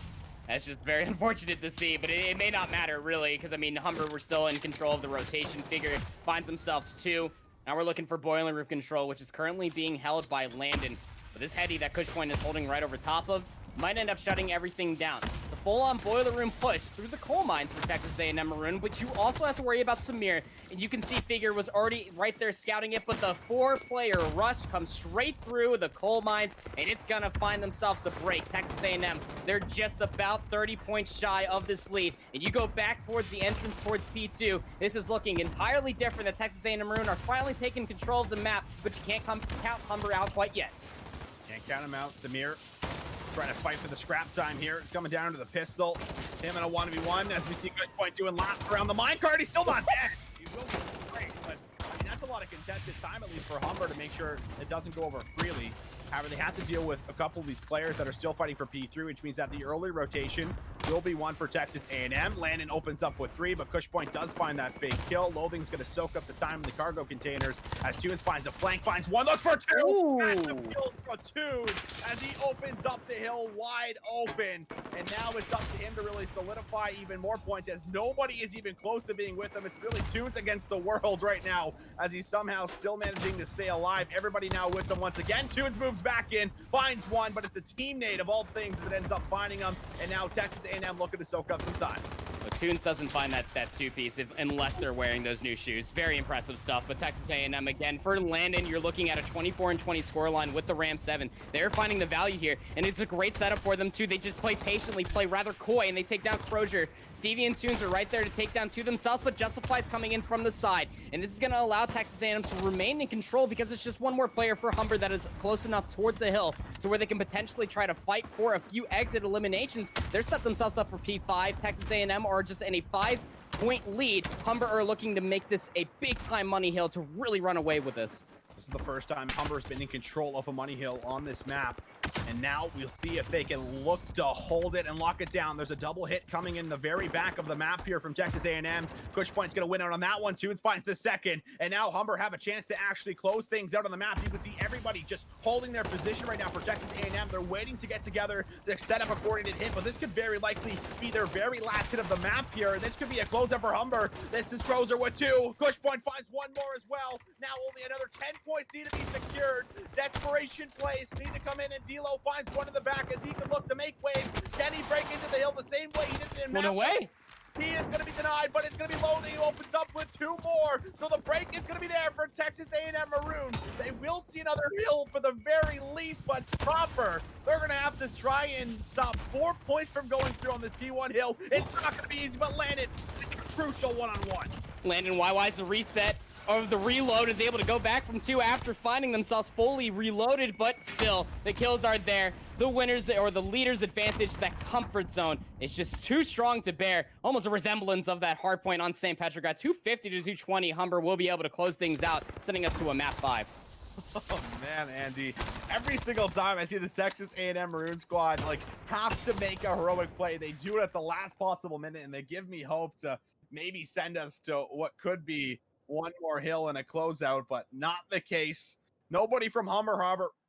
That's just very unfortunate to see, but it may not matter really, because I mean Humber were still in control of the rotation. Figure finds themselves 2. Now we're looking for boiler room control, which is currently being held by Landon. But this heady that Cushpoint is holding right over top of, might end up shutting everything down. It's a full-on boiler room push through the coal mines for Texas A&M Maroon, which you also have to worry about Samir. And you can see Figure was already right there scouting it, but the 4-player rush comes straight through the coal mines, and it's gonna find themselves a break. Texas A&M, they're just about 30 points shy of this lead, and you go back towards the entrance towards P2. This is looking entirely different. The Texas A&M Maroon are finally taking control of the map, but you can't count Humber out quite yet. Can't count him out. Samir trying to fight for the scrap time here. It's coming down to the pistol. Him in a 1v1 as we see Hardpoint doing laps around the minecart. He's still not dead. He will be great, but I mean, that's a lot of contested time, at least for Humber, to make sure it doesn't go over freely. However, they have to deal with a couple of these players that are still fighting for P3, which means that the early rotation will be one for Texas A&M. Landon opens up with 3, but Cushpoint does find that big kill. Loathing's going to soak up the time in the cargo containers as Tunes finds a flank, finds 1, looks for 2. Massive kill for Tunes as he opens up the hill wide open. And now it's up to him to really solidify even more points as nobody is even close to being with him. It's really Tunes against the world right now as he's somehow still managing to stay alive. Everybody now with him once again. Tunes moves back in, finds 1, but it's a teammate of all things that ends up finding him. And now Texas A&M looking to soak up some time. But Tunes doesn't find that 2-piece unless they're wearing those new shoes. Very impressive stuff. But Texas A&M again, for Landon, you're looking at a 24-20 scoreline with the Ram 7. They're finding the value here, and it's a great setup for them too. They just play patiently, play rather coy, and they take down Crozier. Stevie and Tunes are right there to take down 2 themselves, but Justify's coming in from the side. And this is going to allow Texas A&M to remain in control because it's just one more player for Humber that is close enough towards the hill to where they can potentially try to fight for a few exit eliminations. They're set themselves up for P5. Texas A&M are just in a 5-point lead. Humber are looking to make this a big-time money hill to really run away with this. This is the first time Humber's been in control of a money hill on this map. And now we'll see if they can look to hold it and lock it down. There's a double hit coming in the very back of the map here from Texas A&M. Cushpoint's going to win out on that one. Tunes finds the second. And now Humber have a chance to actually close things out on the map. You can see everybody just holding their position right now for Texas A&M. They're waiting to get together to set up a coordinated hit, but this could very likely be their very last hit of the map here. This could be a closeout for Humber. This is Crozier with 2. Cushpoint finds 1 more as well. Now only another 10 points need to be secured. Desperation plays need to come in, and D-Lo finds 1 in the back as he can look to make waves. Can he break into the hill the same way he did in map? Away. He is going to be denied, but it's going to be Loathing who opens up with 2 more. So the break is going to be there for Texas A&M Maroon. They will see another hill for the very least, but proper. They're going to have to try and stop 4 points from going through on this P1 hill. It's not going to be easy, but Landon, crucial one-on-one. Landon YY's the reset of the reload, is able to go back from 2 after finding themselves fully reloaded, but still, the kills are there. The winners or the leader's advantage, that comfort zone, is just too strong to bear. Almost a resemblance of that Hardpoint on St. Petrograd. 250 to 220. Humber will be able to close things out, sending us to a map 5. Oh man, Andy, every single time I see this Texas A&M Maroon squad like have to make a heroic play, they do it at the last possible minute, and they give me hope to maybe send us to what could be 1 more hill and a closeout, but not the case. Nobody from Humber,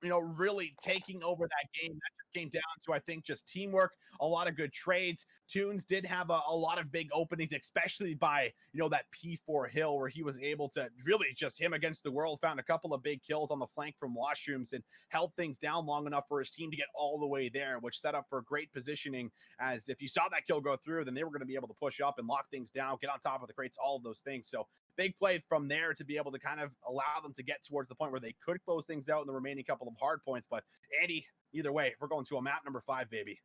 really taking over that game. That just came down to, I think, just teamwork, a lot of good trades. Tunes did have a lot of big openings, especially by, that P4 hill where he was able to really just him against the world, found a couple of big kills on the flank from washrooms and held things down long enough for his team to get all the way there, which set up for great positioning, as if you saw that kill go through, then they were going to be able to push up and lock things down, get on top of the crates, all of those things. So big play from there to be able to kind of allow them to get towards the point where they could close things out in the remaining couple of hard points. But Andy, either way, we're going to a map number 5, baby.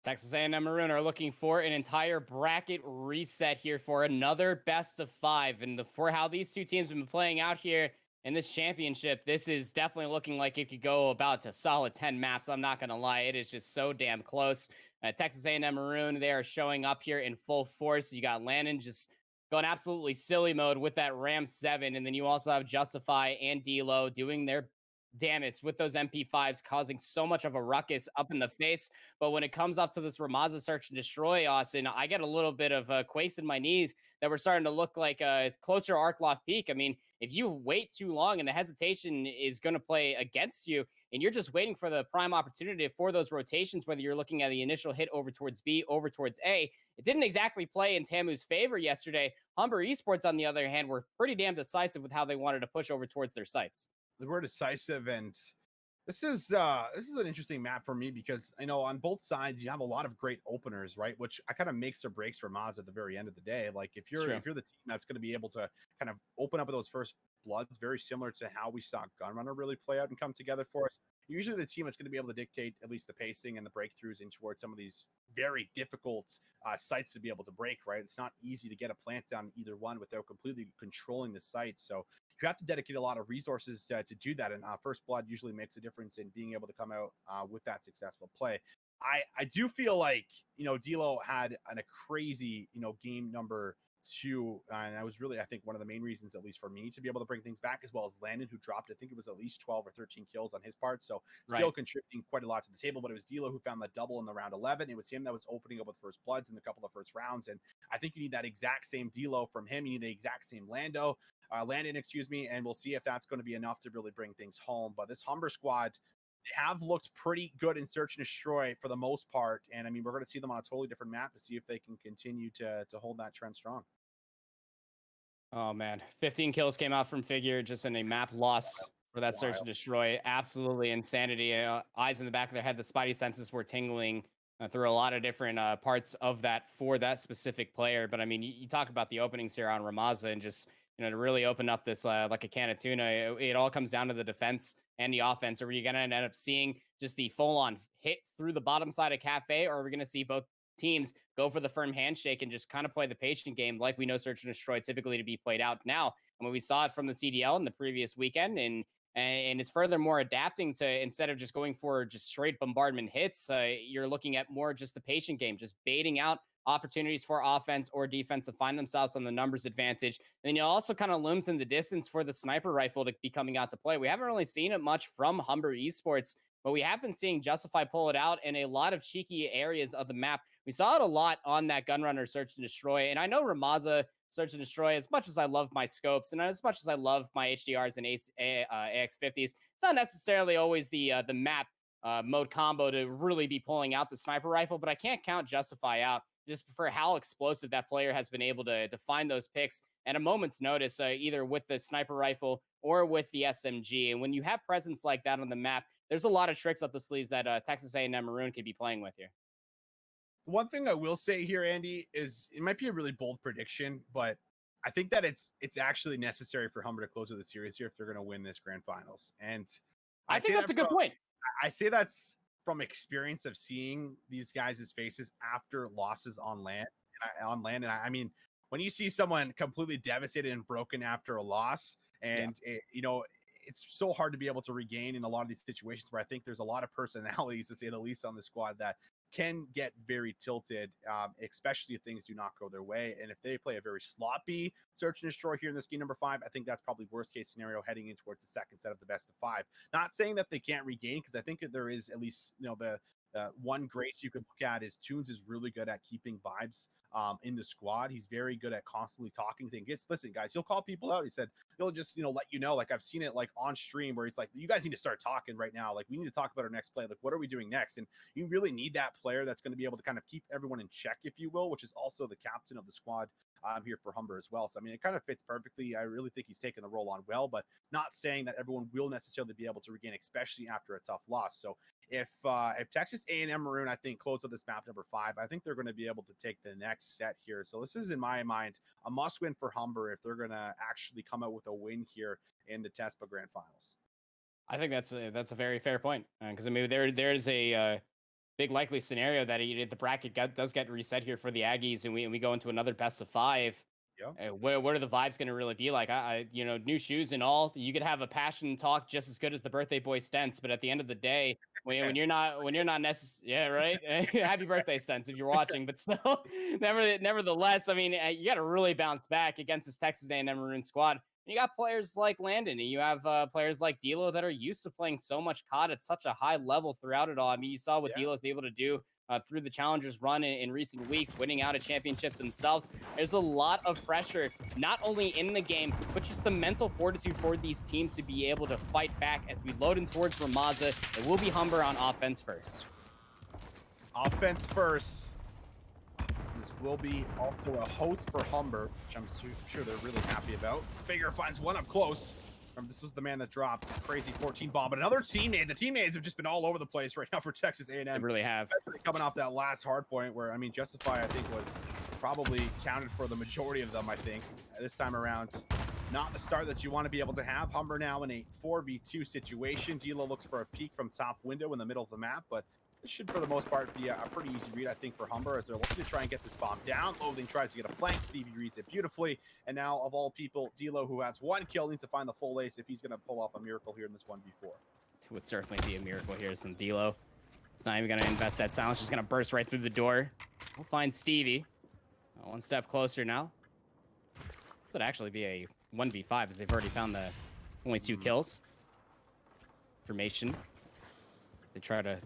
Texas A&M Maroon are looking for an entire bracket reset here for another best of 5. And for how these two teams have been playing out here in this championship, this is definitely looking like it could go about a solid 10 maps. I'm not going to lie. It is just so damn close. Texas A&M Maroon, they are showing up here in full force. You got Landon just going absolutely silly mode with that Ram 7. And then you also have Justify and D-Lo doing their damage with those MP5s, causing so much of a ruckus up in the face. But when it comes up to this Ramaza search and destroy, Austin, I get a little bit of quakes in my knees that we're starting to look like a closer Arkloff peak. I mean, if you wait too long and the hesitation is going to play against you, and you're just waiting for the prime opportunity for those rotations, whether you're looking at the initial hit over towards B, over towards A, it didn't exactly play in Tamu's favor yesterday. Humber Esports, on the other hand, were pretty damn decisive with how they wanted to push over towards their sites. They were decisive, and This is an interesting map for me because I know on both sides you have a lot of great openers, right? Which I kind of makes or breaks for Maz at the very end of the day. Like if you're the team that's going to be able to kind of open up those first bloods, very similar to how we saw Gunrunner really play out and come together for us. Usually the team that's going to be able to dictate at least the pacing and the breakthroughs in towards some of these very difficult sites to be able to break, right? It's not easy to get a plant down either one without completely controlling the site. So you have to dedicate a lot of resources to do that. And First Blood usually makes a difference in being able to come out with that successful play. I do feel like, D'Lo had a crazy, game number 2. And that was really, I think, one of the main reasons, at least for me, to be able to bring things back, as well as Landon, who dropped, I think it was at least 12 or 13 kills on his part. So still contributing quite a lot to the table. But it was D'Lo who found that double in the round 11. It was him that was opening up with First Bloods in a couple of first rounds. And I think you need that exact same D'Lo from him. You need the exact same Landon, and we'll see if that's going to be enough to really bring things home. But this Humber squad have looked pretty good in Search and Destroy for the most part. And I mean, we're going to see them on a totally different map to see if they can continue to hold that trend strong. Oh man, 15 kills came out from Figure just in a map loss for that Search and Destroy. Absolutely insanity. Eyes in the back of their head, the spidey senses were tingling through a lot of different parts of that for that specific player. But I mean, you talk about the openings here on Ramaza and just, to really open up this like a can of tuna. It all comes down to the defense and the offense. Are we going to end up seeing just the full-on hit through the bottom side of Cafe, or are we going to see both teams go for the firm handshake and just kind of play the patient game like we know Search and Destroy typically to be played out now? And when we saw it from the CDL in the previous weekend, and it's furthermore adapting to, instead of just going for just straight bombardment hits, you're looking at more just the patient game, just baiting out opportunities for offense or defense to find themselves on the numbers advantage. And then it also kind of looms in the distance for the sniper rifle to be coming out to play. We haven't really seen it much from Humber Esports, but we have been seeing Justify pull it out in a lot of cheeky areas of the map. We saw it a lot on that Gunrunner Search and Destroy. And I know Ramaza Search and Destroy, as much as I love my scopes and as much as I love my HDRs and AX50s, it's not necessarily always the map mode combo to really be pulling out the sniper rifle, but I can't count Justify out just for how explosive that player has been able to find those picks at a moment's notice, either with the sniper rifle or with the SMG. And when you have presence like that on the map, there's a lot of tricks up the sleeves that Texas A&M Maroon could be playing with here. One thing I will say here, Andy, is it might be a really bold prediction, but I think that it's actually necessary for Humber to close with the series here if they're going to win this grand finals. And I think that's a good point. I say that's from experience of seeing these guys' faces after losses on land. And I mean, when you see someone completely devastated and broken after a loss, and it's so hard to be able to regain in a lot of these situations where I think there's a lot of personalities, to say the least, on the squad that can get very tilted, especially if things do not go their way. And if they play a very sloppy Search and Destroy here in this game number 5, I think that's probably worst case scenario heading in towards the second set of the best of 5. Not saying that they can't regain, because I think that there is at least, the one grace you could look at is Toons is really good at keeping vibes in the squad. He's very good at constantly talking things. Listen, guys, he'll call people out. He said he'll just, let you know, like I've seen it like on stream where it's like, you guys need to start talking right now. Like we need to talk about our next play. Like, what are we doing next? And you really need that player that's going to be able to kind of keep everyone in check, if you will, which is also the captain of the squad here for Humber as well. So, I mean, it kind of fits perfectly. I really think he's taken the role on well, but not saying that everyone will necessarily be able to regain, especially after a tough loss. So if Texas A&M Maroon, I think, close with this map number 5, I think they're going to be able to take the next set here. So this is, in my mind, a must win for Humber if they're going to actually come out with a win here in the Tespa Grand Finals. I think that's a very fair point, because I mean there's a big likely scenario that the bracket does get reset here for the Aggies, and we go into another best of 5. Yeah. What are the vibes going to really be like? New shoes and all. You could have a passion talk just as good as the birthday boy Stents, but at the end of the day, when you're not necessary, yeah, right. Happy birthday, Stents, if you're watching. But still, nevertheless, I mean, you got to really bounce back against this Texas A&M Maroon squad. And you got players like Landon, and you have players like D'Lo that are used to playing so much COD at such a high level throughout it all. I mean, you saw what D'Lo's able to do through the Challengers run in recent weeks, winning out a championship themselves. There's a lot of pressure, not only in the game, but just the mental fortitude for these teams to be able to fight back as we load in towards Ramaza. It will be Humber on offense first. Offense first. This will be also a host for Humber, which I'm sure they're really happy about. Figure finds one up close. This was the man that dropped a crazy 14 bomb, but another teammate. The teammates have just been all over the place right now for Texas A&M. They really have. Especially coming off that last hard point where, I mean, Justify, I think, was probably counted for the majority of them, I think, this time around. Not the start that you want to be able to have. Humber now in a 4v2 situation. Dilo looks for a peek from top window in the middle of the map, but this should, for the most part, be a pretty easy read, I think, for Humber as they're looking to try and get this bomb down. Loathing tries to get a flank. Stevie reads it beautifully. And now, of all people, Dilo, who has 1 kill, needs to find the full ace if he's going to pull off a miracle here in this 1v4. It would certainly be a miracle here. Some Dilo. It's not even going to invest that silence. Just going to burst right through the door. We'll find Stevie. 1 step closer now. This would actually be a 1v5 as they've already found the only 2 kills. Information. They try to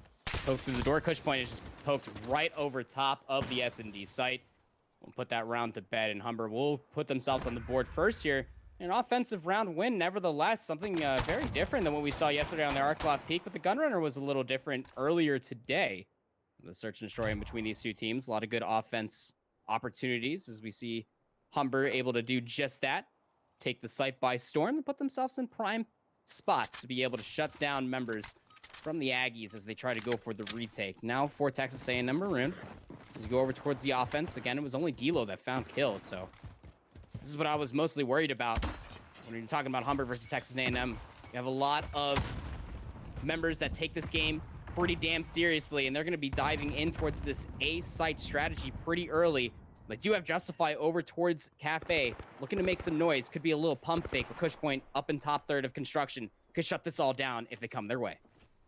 poke through the door. Cushpoint is just poked right over top of the S&D site. We'll put that round to bed, and Humber will put themselves on the board first here. An offensive round win, nevertheless, something very different than what we saw yesterday on the Arklov Peak, but the Gunrunner was a little different earlier today. The search and destroy in between these 2 teams. A lot of good offense opportunities as we see Humber able to do just that. Take the site by storm and put themselves in prime spots to be able to shut down members from the Aggies as they try to go for the retake. Now for Texas A&M Maroon, as you go over towards the offense, again, it was only Dilo that found kills, so this is what I was mostly worried about when you're talking about Humber versus Texas A&M. You have a lot of members that take this game pretty damn seriously, and they're going to be diving in towards this A-site strategy pretty early. They do have Justify over towards Cafe, looking to make some noise. Could be a little pump fake, but Cushpoint up in top third of construction could shut this all down if they come their way.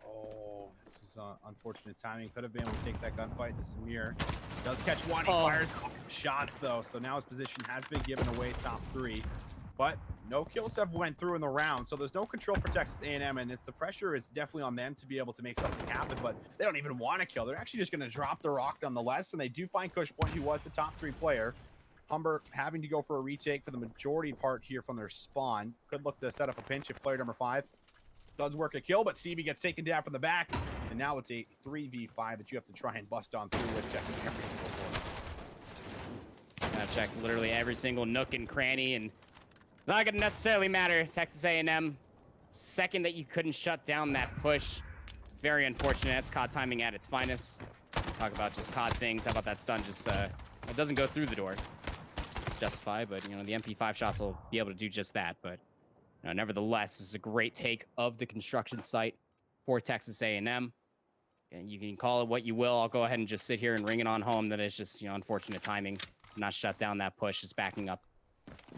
Oh, this is unfortunate timing. Could have been able to take that gunfight to Samir. Does catch one. He fires shots, though, so now his position has been given away top 3. But no kills have went through in the round, so there's no control for Texas A&M, and the pressure is definitely on them to be able to make something happen, but they don't even want to kill. They're actually just going to drop the rock nonetheless, and they do find Cushpoint, who was the top 3 player. Humber having to go for a retake for the majority part here from their spawn. Could look to set up a pinch if player number 5 does work a kill, but Stevie gets taken down from the back, and now it's a 3v5 that you have to try and bust on through with, checking every single floor. Gotta check literally every single nook and cranny, and it's not going to necessarily matter. Texas A&M, second that you couldn't shut down that push. Very unfortunate. That's COD timing at its finest. Talk about just COD things. How about that stun just, it doesn't go through the door. Justify, but, you know, the MP5 shots will be able to do just that. But, you know, nevertheless, this is a great take of the construction site for Texas A&M. And you can call it what you will. I'll go ahead and just sit here and ring it on home that it's just, you know, unfortunate timing. Not shut down that push. Just backing up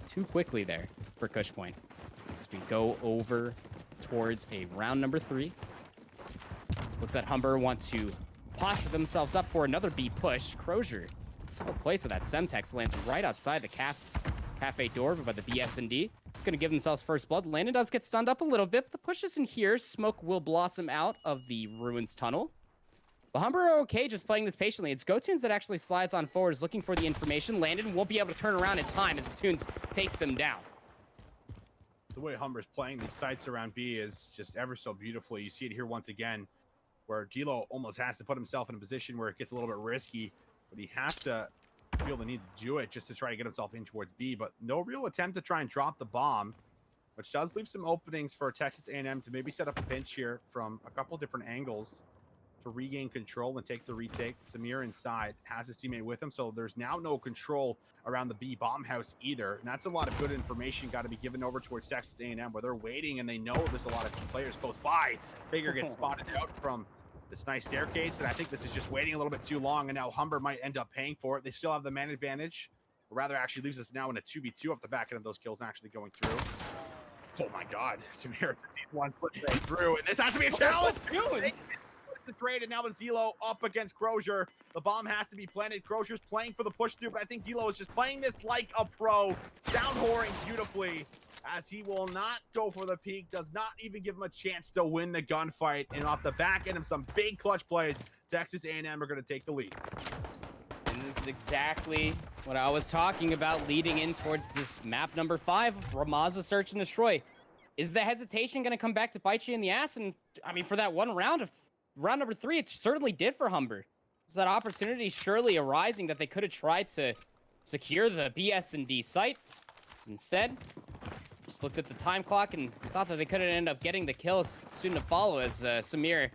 too quickly there for Cushpoint. As we go over towards a round number 3. Looks like Humber want to posture themselves up for another B push. Crozier, the place of that Semtex lands right outside the cafe door by the BS&D. It's going to give themselves first blood. Landon does get stunned up a little bit, but the push isn't here. Smoke will blossom out of the Ruins tunnel. The Humber are okay just playing this patiently. It's GoTunes that actually slides on forwards looking for the information. Landon won't be able to turn around in time as the Tunes takes them down. The way Humber's playing these sites around B is just ever so beautifully. You see it here once again, where Dilo almost has to put himself in a position where it gets a little bit risky, but he has to feel the need to do it just to try to get himself in towards B, but no real attempt to try and drop the bomb, which does leave some openings for Texas A&M to maybe set up a pinch here from a couple different angles to regain control and take the retake. Samir inside has his teammate with him, so there's now no control around the B bomb house either, and that's a lot of good information got to be given over towards Texas A&M, where they're waiting and they know there's a lot of players close by. Bigger gets spotted out from this nice staircase, and I think this is just waiting a little bit too long, and now Humber might end up paying for it. They still have the man advantage, or rather actually leaves us now in a 2v2 off the back end of those kills actually going through. Oh my god, Samir one foot right through, and this has to be a challenge. The trade, and now it's Dilo up against Crozier. The bomb has to be planted. Crozier's playing for the push through, but I think Dilo is just playing this like a pro, sound whoring beautifully, as he will not go for the peak, does not even give him a chance to win the gunfight, and off the back end of some big clutch plays, Texas A&M are going to take the lead. And this is exactly what I was talking about leading in towards this map number 5, Ramaza Search and Destroy. Is the hesitation going to come back to bite you in the ass? And I mean, for that one round of round number 3, it certainly did for Humber. There's that opportunity surely arising that they could have tried to secure the BS&D site. Instead, Just looked at the time clock and thought that they couldn't end up getting the kills soon to follow as Samir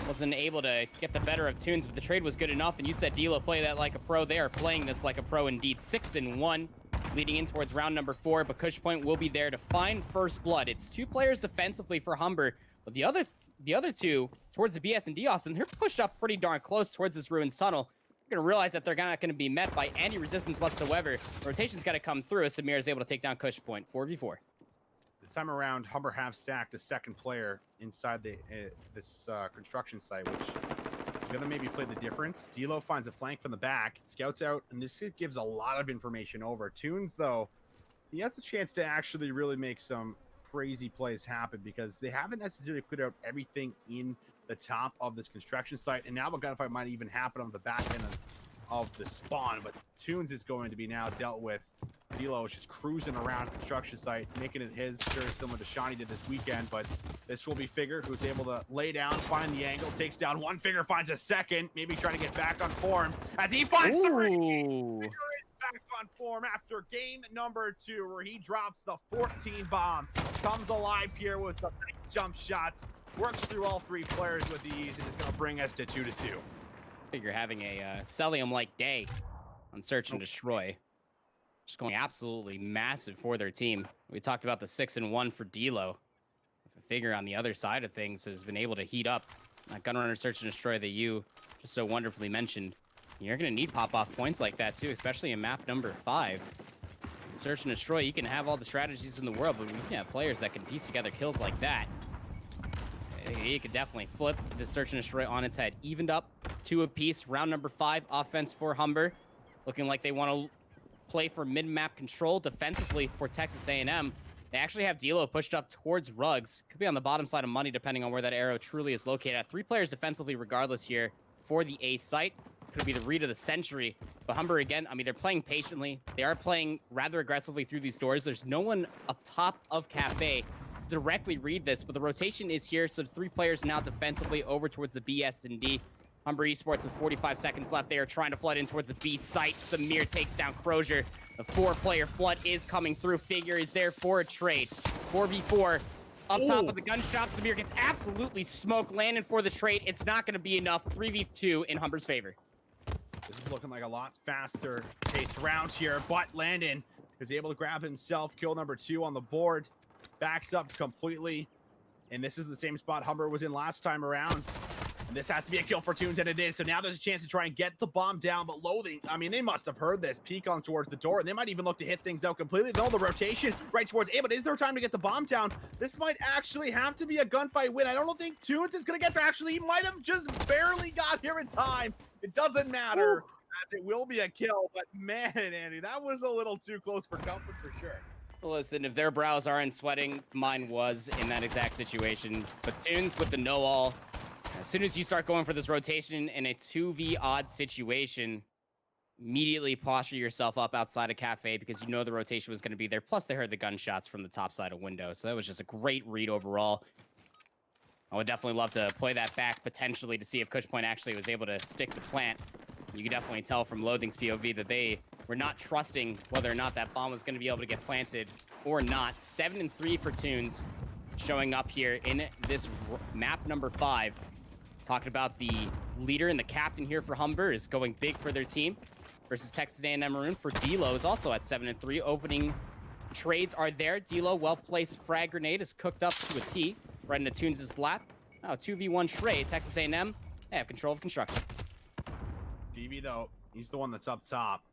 wasn't able to get the better of Tunes, but the trade was good enough. And you said Dilo play that like a pro. They are playing this like a pro indeed. 6-1 leading in towards round number 4, but Cushpoint will be there to find first blood. It's 2 players defensively for Humber, but the other 2 towards the BS and D Austin, they're pushed up pretty darn close towards this Ruined Tunnel. You're going to realize that they're not going to be met by any resistance whatsoever. The rotation's got to come through as Samir is able to take down Cushpoint. 4v4. This time around, Humber have stacked the second player inside this construction site, which is going to maybe play the difference. Dilo finds a flank from the back, scouts out, and this gives a lot of information over. Tunes, though, he has a chance to actually really make some crazy plays happen because they haven't necessarily put out everything in the top of this construction site, and now a gunfight might even happen on the back end of the spawn, but Tunes is going to be now dealt with. Dilo is just cruising around construction site, making it his, very similar to Shawnee did this weekend, but this will be Figure, who's able to lay down, find the angle, takes down one Figure, finds a second, maybe trying to get back on form, as he finds the ring. Figure is back on form after game number 2, where he drops the 14 bomb, comes alive here with the jump shots, works through all 3 players with ease, and is going to bring us to 2-2. Figure having a Celium-like day on Search and Destroy. Just going absolutely massive for their team. We talked about the 6-1 for Dilo. Figure on the other side of things has been able to heat up. That Gunrunner Search and Destroy that you just so wonderfully mentioned. You're going to need pop-off points like that too, especially in map number 5. Search and Destroy, you can have all the strategies in the world, but we can have players that can piece together kills like that. You could definitely flip the Search and Destroy on its head. Evened up 2 apiece. Round number 5 offense for Humber. Looking like they want to play for mid-map control defensively for Texas A&M. They actually have Dilo pushed up towards Rugs. Could be on the bottom side of money depending on where that arrow truly is located at. 3 players defensively regardless here for the A site. Could be the read of the century. But Humber, again, I mean, they're playing patiently. They are playing rather aggressively through these doors. There's no one up top of Cafe to directly read this, but the rotation is here, so 3 players now defensively over towards the BS and D. Humber Esports with 45 seconds left. They are trying to flood in towards the B site. Samir takes down Crozier. The 4-player flood is coming through. Figure is there for a trade. 4v4 up top of the gun shop. Samir gets absolutely smoked. Landon for the trade. It's not going to be enough. 3v2 in Humber's favor. This is looking like a lot faster paced round here, but Landon is able to grab himself kill number 2 on the board. Backs up completely, and this is the same spot Humber was in last time around. And this has to be a kill for Tunes, and it is. So now there's a chance to try and get the bomb down, but Loathing, I mean, they must have heard this. Peek on towards the door, and they might even look to hit things out completely. Though the rotation right towards A, but is there time to get the bomb down? This might actually have to be a gunfight win. I don't think Tunes is going to get there. Actually, he might have just barely got here in time. It doesn't matter, as it will be a kill. But man, Andy, that was a little too close for comfort for sure. Listen, if their brows aren't sweating, mine was in that exact situation. But Tunes with the no-all. As soon as you start going for this rotation in a 2v odd situation, immediately posture yourself up outside of Cafe because you know the rotation was going to be there. Plus, they heard the gunshots from the top side of window. So that was just a great read overall. I would definitely love to play that back potentially to see if Cushpoint actually was able to stick the plant. You can definitely tell from Loathing's POV that they were not trusting whether or not that bomb was going to be able to get planted or not. 7-3 for Tunes showing up here in this map number 5. Talking about the leader and the captain here for Humber is going big for their team versus Texas A&M Maroon for Dilo is also at 7-3. Opening trades are there. Dilo, well-placed frag grenade is cooked up to a T right into Tunes' lap. Now 2v1 trade. Texas A&M, they have control of construction. DB, though, he's the one that's up top.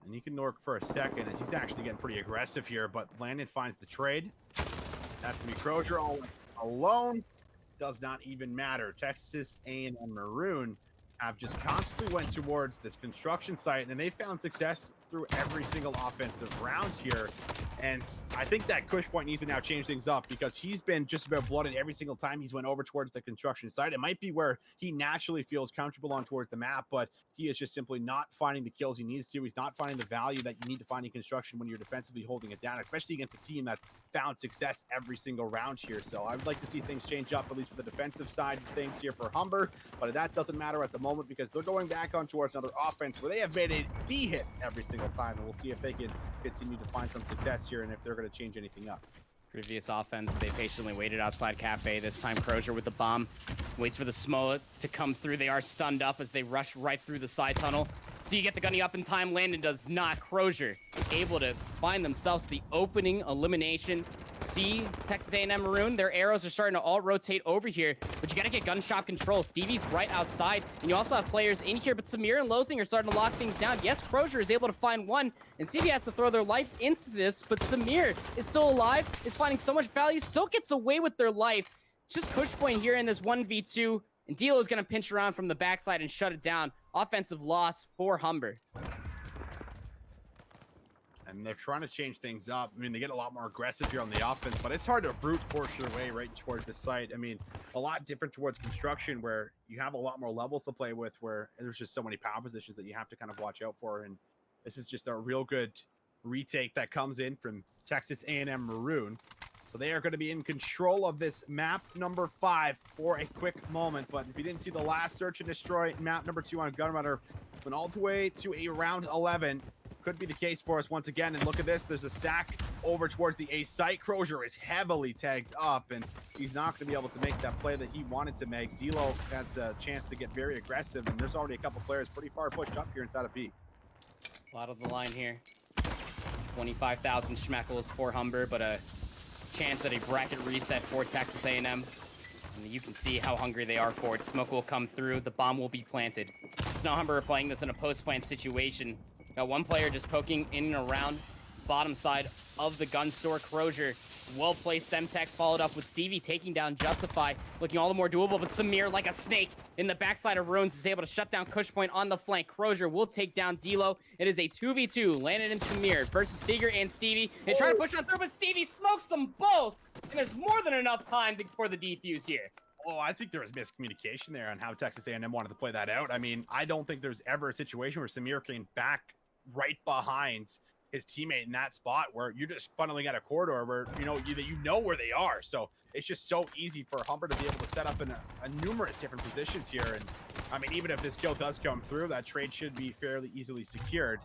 And he can work for a second as he's actually getting pretty aggressive here, but Landon finds the trade. That's going to be Crozier all alone. Does not even matter. Texas A&M Maroon have just constantly went towards this construction site, and they found success through every single offensive round here. And I think that Cushpoint needs to now change things up because he's been just about blooded every single time he's went over towards the construction site. It might be where he naturally feels comfortable on towards the map, but he is just simply not finding the kills he needs to. He's not finding the value that you need to find in construction when you're defensively holding it down, especially against a team that found success every single round here. So I would like to see things change up, at least for the defensive side of things here for Humber, but that doesn't matter at the moment because they're going back on towards another offense where they have made it be hit every single single time, and we'll see if they can continue to find some success here and if they're going to change anything up. Previous offense, they patiently waited outside Cafe. This time, Crozier with the bomb. Waits for the smoke to come through. They are stunned up as they rush right through the side tunnel. Do you get the gunny up in time? Landon does not. Crozier able to find themselves the opening elimination. See, Texas A&M Maroon, their arrows are starting to all rotate over here, but you got to get gunshot control. Stevie's right outside, and you also have players in here, but Samir and Loathing are starting to lock things down. Yes, Crozier is able to find one, and Stevie has to throw their life into this, but Samir is still alive, is finding so much value, still gets away with their life. It's just push point here in this 1v2, and D'Lo's going to pinch around from the backside and shut it down. Offensive loss for Humber. And they're trying to change things up. I mean, they get a lot more aggressive here on the offense, but it's hard to brute force your way right towards the site. I mean, a lot different towards construction where you have a lot more levels to play with, where there's just so many power positions that you have to kind of watch out for. And this is just a real good retake that comes in from Texas A&M Maroon. So they are going to be in control of this map number 5 for a quick moment. But if you didn't see the last search and destroy map number 2 on Gunrunner, went all the way to a round 11. Could be the case for us once again. And look at this. There's a stack over towards the A site. Crozier is heavily tagged up, and he's not going to be able to make that play that he wanted to make. D'Lo has the chance to get very aggressive, and there's already a couple players pretty far pushed up here inside of B. A lot of the line here. 25,000 schmeckles for Humber, but a chance at a bracket reset for Texas A&M. And you can see how hungry they are for it. Smoke will come through. The bomb will be planted. It's now Humber are playing this in a post-plant situation. Got one player just poking in and around bottom side of the gun store. Crozier, well-placed Semtex, followed up with Stevie taking down Justify, looking all the more doable, but Samir, like a snake in the backside of Ruins, is able to shut down Cushpoint on the flank. Crozier will take down D'Lo. It is a 2v2, Landon and Samir versus Figure and Stevie. They try to push on through, but Stevie smokes them both, and there's more than enough time for the defuse here. Oh, I think there was miscommunication there on how Texas A&M wanted to play that out. I mean, I don't think there's ever a situation where Samir came back right behind his teammate in that spot where you're just funneling at a corridor where you know where they are. So it's just so easy for Humber to be able to set up in a numerous different positions here. And I mean, even if this kill does come through, that trade should be fairly easily secured.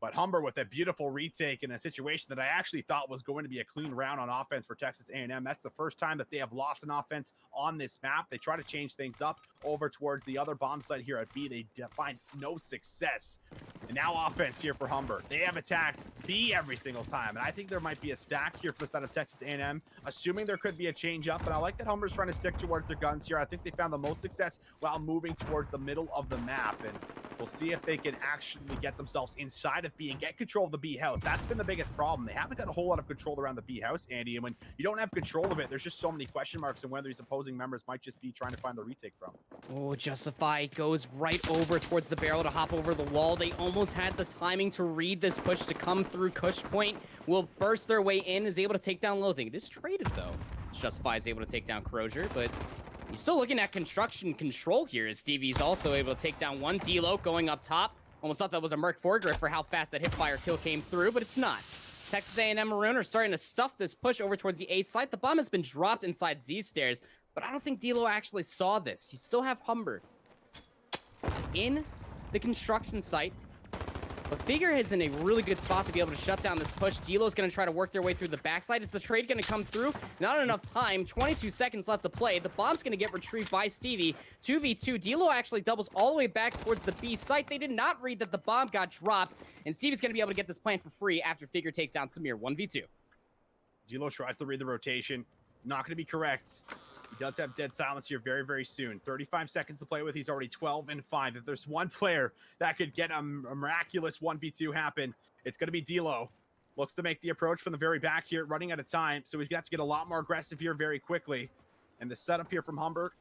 But Humber with a beautiful retake in a situation that I actually thought was going to be a clean round on offense for Texas A&M. That's the first time that they have lost an offense on this map. They try to change things up over towards the other bomb site here at B. They find no success. And now offense here for Humber. They have attacked B every single time. And I think there might be a stack here for the side of Texas A&M, assuming there could be a change up. But I like that Humber's trying to stick towards their guns here. I think they found the most success while moving towards the middle of the map. And we'll see if they can actually get themselves inside of B and get control of the B house. That's been the biggest problem. They haven't got a whole lot of control around the B house, Andy. And when you don't have control of it, there's just so many question marks on whether these opposing members might just be trying to find the retake from. Oh, Justify goes right over towards the barrel to hop over the wall. They almost had the timing to read this push to come through. Cushpoint will burst their way in, is able to take down Loathing. It is traded, though. Justify is able to take down Crozier, but you're still looking at construction control here as Stevie's also able to take down one. D'Lo going up top. Almost thought that was a Merc foregrip for how fast that hipfire kill came through, but it's not. Texas A&M Maroon are starting to stuff this push over towards the A site. The bomb has been dropped inside Z stairs, but I don't think D'Lo actually saw this. You still have Humber in the construction site, but Figure is in a really good spot to be able to shut down this push. D'Lo's going to try to work their way through the backside. Is the trade going to come through? Not enough time. 22 seconds left to play. The bomb's going to get retrieved by Stevie. 2v2. D'Lo actually doubles all the way back towards the B site. They did not read that the bomb got dropped, and Stevie's going to be able to get this plant for free after Figure takes down Samir. 1v2. D'Lo tries to read the rotation. Not going to be correct. He does have dead silence here very, very soon. 35 seconds to play with. He's already 12-5. If there's one player that could get a miraculous 1v2 happen, it's going to be D'Lo. Looks to make the approach from the very back here, running out of time. So he's going to have to get a lot more aggressive here very quickly. And the setup here from Humber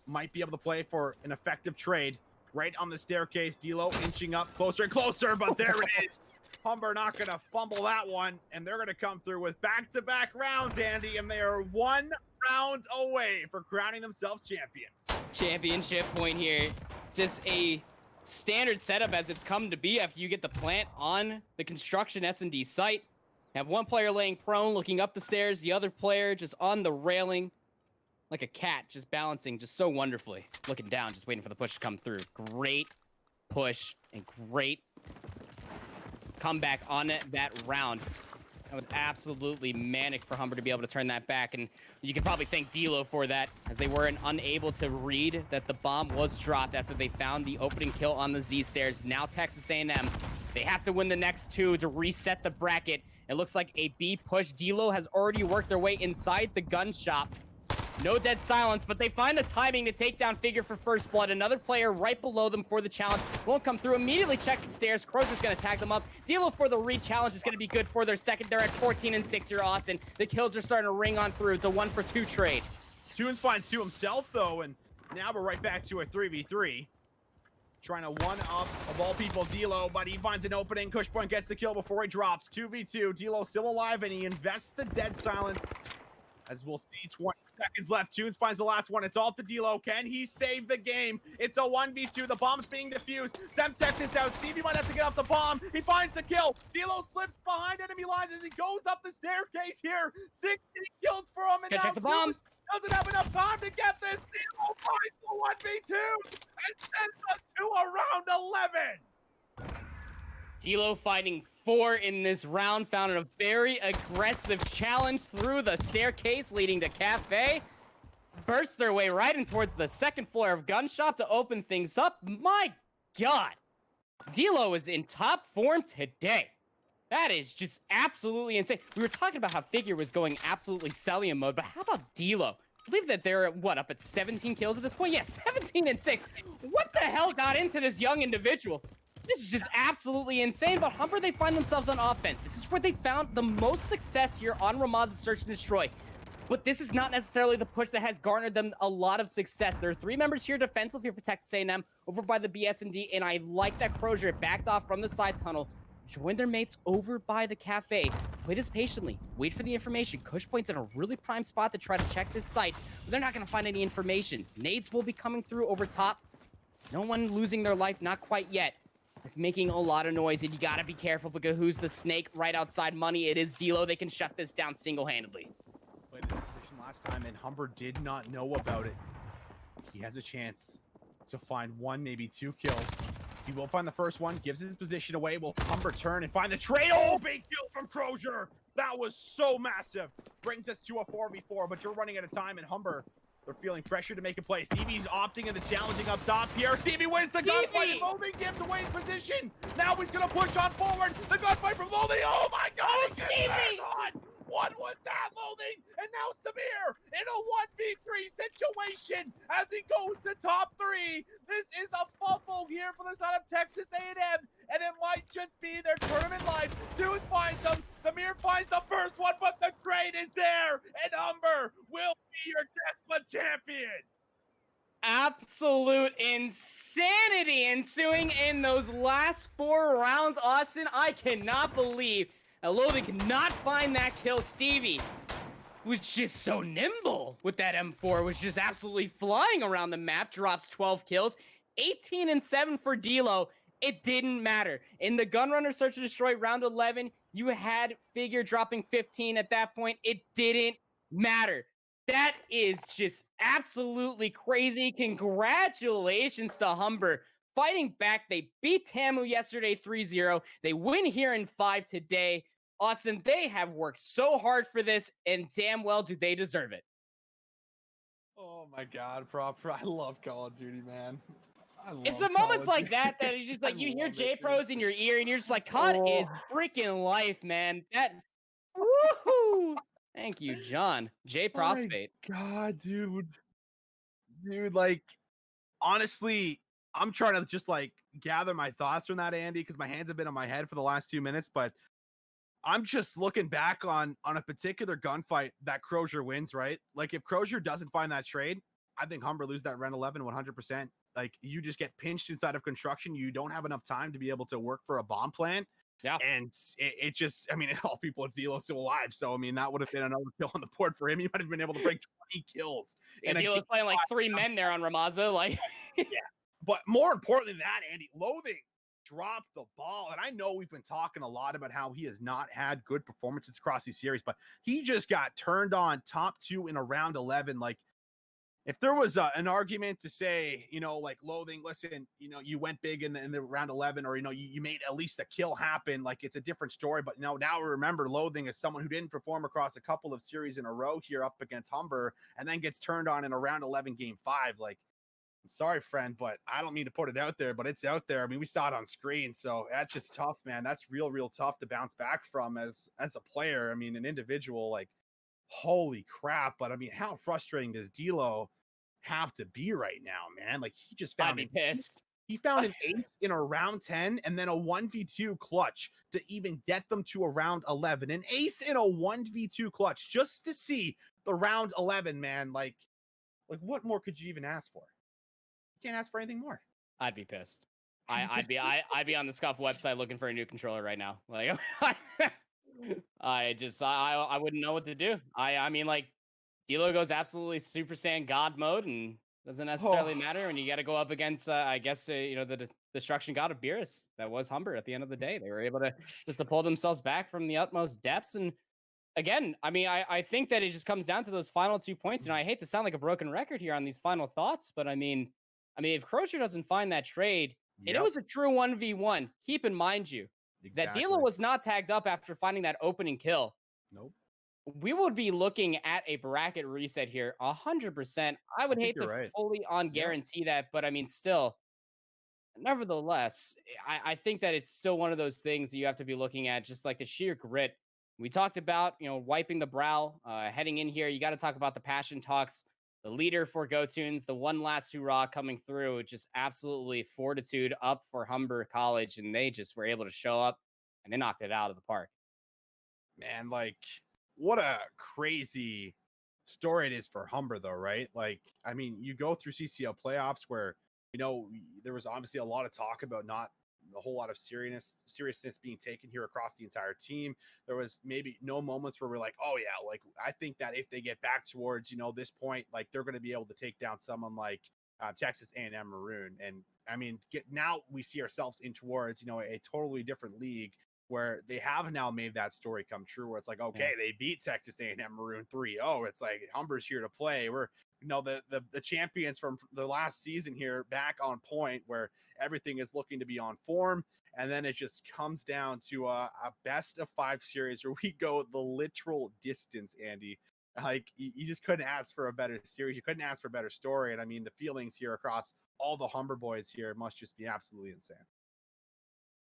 might be able to play for an effective trade. Right on the staircase, D'Lo inching up closer and closer, but there it is. Humber not going to fumble that one, and they're going to come through with back-to-back rounds, Andy, and they are 1 round away for crowning themselves champions. Championship point here. Just a standard setup as it's come to be after you get the plant on the construction S&D site. Have one player laying prone, looking up the stairs, the other player just on the railing like a cat, just balancing just so wonderfully. Looking down, just waiting for the push to come through. Great push and great comeback on that round. That was absolutely manic for Humber to be able to turn that back, and you can probably thank D'Lo for that, as they were unable to read that the bomb was dropped after they found the opening kill on the Z stairs. Now Texas A&M, they have to win the next two to reset the bracket. It looks like a B push. D'Lo has already worked their way inside the gun shop. No dead silence, but they find the timing to take down Figure for first blood. Another player right below them for the challenge won't come through. Immediately checks the stairs. Crozier's going to tag them up. D'Lo for the re-challenge is going to be good for their second. They're at 14-6 here, Austin. The kills are starting to ring on through. It's a 1-for-2 trade. Tunes finds 2 himself, though, and now we're right back to a 3v3. Trying to one-up, of all people, D'Lo, but he finds an opening. Cushpoint gets the kill before he drops. 2v2. D'Lo still alive, and he invests the dead silence. As we'll see, 20 seconds left. Tunes finds the last one. It's all to D'Lo. Can he save the game? It's a 1v2. The bomb's being defused. Semtex is out. Stevie might have to get off the bomb. He finds the kill. D'Lo slips behind enemy lines as he goes up the staircase here. 16 kills for him. And Can now check the bomb. doesn't have enough time to get this. D'Lo finds the 1v2 and sends us to around 11. D'Lo fighting 4 in this round, found a very aggressive challenge through the staircase leading to Cafe. Burst their way right in towards the second floor of Gun Shop to open things up. My God, D'Lo is in top form today. That is just absolutely insane. We were talking about how Figure was going absolutely Cellium mode, but how about D'Lo? I believe that they're, what, up at 17 kills at this point? Yeah, 17-6. What the hell got into this young individual? This is just absolutely insane. But Humber, they find themselves on offense. This is where they found the most success here on Ramaz's Search and Destroy. But this is not necessarily the push that has garnered them a lot of success. There are 3 members here defensively for Texas A&M over by the BS&D, and I like that Crozier backed off from the side tunnel, joined their mates over by the cafe. Play this patiently. Wait for the information. Cushpoint's in a really prime spot to try to check this site, but they're not going to find any information. Nades will be coming through over top. No one losing their life, not quite yet. Making a lot of noise, and you gotta be careful because who's the snake right outside money? It is D'Lo. They can shut this down single-handedly. Played in that position last time, and Humber did not know about it. He has a chance to find 1, maybe 2 kills. He will find the first one, gives his position away. Will Humber turn and find the trade? Oh, big kill from Crozier! That was so massive. Brings us to a 4v4, but you're running out of time, and Humber, they're feeling pressure to make a play. Stevie's opting into challenging up top here. Stevie wins the gunfight, and Loathing gives away his position. Now he's gonna push on forward. The gunfight from Loathing. Oh my God! Oh, Stevie! What was that, Loathing? And now Samir in a 1v3 situation as he goes to top 3. This is a fumble here for the side of Texas A&M, and it might just be their tournament life. Dude finds him. Samir finds the first one, but the trade is there, and Humber will be your Tespa champions. Absolute insanity ensuing in those last 4 rounds, Austin. I cannot believe Loathing cannot find that kill. Stevie was just so nimble with that M4, was just absolutely flying around the map, drops 12 kills, 18-7 for D'Lo. It didn't matter. In the Gunrunner Search and Destroy round 11, you had Figure dropping 15 at that point. It didn't matter. That is just absolutely crazy. Congratulations to Humber. Fighting back, they beat Tamu yesterday 3-0. They win here in 5 today. Austin, they have worked so hard for this, and damn well do they deserve it. Oh my God, Proper. I love Call of Duty, man. It's the moments like that that is just like you hear J-Pros in your ear, and you're just like, COD is freaking life, man. That, woohoo! Thank you, John. J Prospate. Oh my God, dude. Dude, like, honestly, I'm trying to just like gather my thoughts from that, Andy, because my hands have been on my head for the last 2 minutes, but I'm just looking back on a particular gunfight that Crozier wins, right? Like, if Crozier doesn't find that trade, I think Humber lose that round 11 100%. Like, you just get pinched inside of construction. You don't have enough time to be able to work for a bomb plan. Yeah. And it just, I mean, all people, it's D'Lo still alive. So, I mean, that would have been another kill on the board for him. He might have been able to break 20 kills. And D'Lo's playing like 3 men there on Ramaza. Like, yeah. But more importantly than that, Andy, Loathing dropped the ball. And I know we've been talking a lot about how he has not had good performances across these series, but he just got turned on top 2 in a round 11. Like, if there was an argument to say, like Loathing, listen, you went big in the round 11, or, you made at least a kill happen, like it's a different story. But now remember Loathing as someone who didn't perform across a couple of series in a row here up against Humber and then gets turned on in a round 11 game 5. Like, I'm sorry, friend, but I don't mean to put it out there, but it's out there. I mean, we saw it on screen. So that's just tough, man. That's real tough to bounce back from as a player. I mean, an individual, like, holy crap. But I mean, how frustrating does D'Lo have to be right now, man? Like, he just found I'd be pissed. He found an ace in a round 10 and then a 1v2 clutch to even get them to a round 11. An ace in a 1v2 clutch just to see the round 11, man. Like what more could you even ask for? You can't ask for anything more. I'd be pissed. I'd be on the Scuff website looking for a new controller right now. Like, I wouldn't know what to do. I mean, like, D'Lo goes absolutely Super Saiyan God mode and doesn't necessarily matter when you got to go up against, I guess, the destruction god of Beerus. That was Humber at the end of the day. They were able to just to pull themselves back from the utmost depths. And again, I mean, I think that it just comes down to those final 2 points. And I hate to sound like a broken record here on these final thoughts, but I mean, if Crozier doesn't find that trade, and it was a true 1v1, keep in mind that D'Lo was not tagged up after finding that opening kill. Nope. We would be looking at a bracket reset here 100%. I would hate to fully guarantee that, but I mean, still, nevertheless, I think that it's still one of those things that you have to be looking at, just like the sheer grit. We talked about, wiping the brow, heading in here. You got to talk about the passion talks, the leader for GoTunes, the one last hurrah coming through, just absolutely fortitude up for Humber College. And they just were able to show up and they knocked it out of the park. Man, like, what a crazy story it is for Humber, though, right? Like, I mean, you go through CCL playoffs where, there was obviously a lot of talk about not a whole lot of seriousness being taken here across the entire team. There was maybe no moments where we're like, oh yeah, like I think that if they get back towards, this point, like they're going to be able to take down someone like Texas A&M Maroon. And I mean, now we see ourselves in towards, a totally different league where they have now made that story come true, where it's like, okay, they beat Texas A&M Maroon 3-0. It's like Humber's here to play. We're, the champions from the last season here back on point, where everything is looking to be on form. And then it just comes down to a best of 5 series where we go the literal distance, Andy. Like, you just couldn't ask for a better series. You couldn't ask for a better story. And I mean, the feelings here across all the Humber boys here must just be absolutely insane.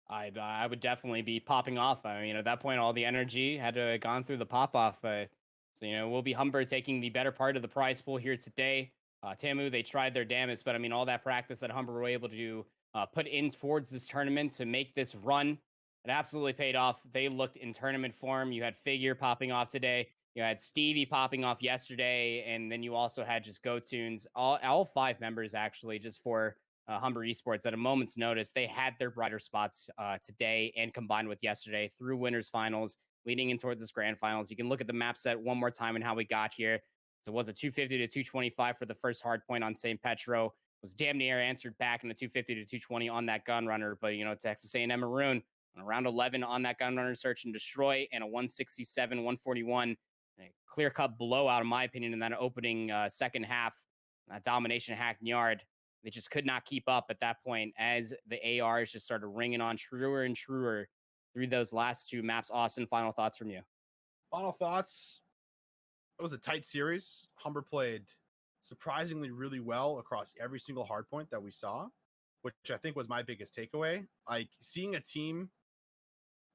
I would definitely be popping off. I mean, at that point, all the energy had to have gone through the pop off. So, we'll be Humber taking the better part of the prize pool here today. Tamu, they tried their damnedest, but I mean, all that practice that Humber were able to put in towards this tournament to make this run, it absolutely paid off. They looked in tournament form. You had Figure popping off today. You had Stevie popping off yesterday. And then you also had just GoTunes, all 5 members actually, just for Humber Esports at a moment's notice. They had their brighter spots today and combined with yesterday through winners finals, leading in towards this grand finals. You can look at the map set one more time and how we got here. So it was a 250 to 225 for the first hard point on St. Petro. Was damn near answered back in a 250 to 220 on that gun runner. But, Texas A&M Maroon on around 11 on that gun runner search and destroy, and a 167, 141. A clear-cut blowout, in my opinion, in that opening second half. Domination hack yard. They just could not keep up at that point as the ARs just started ringing on truer and truer through those last 2 maps. Austin, final thoughts from you? Final thoughts. It was a tight series. Humber played surprisingly really well across every single hard point that we saw, which I think was my biggest takeaway. Like, seeing a team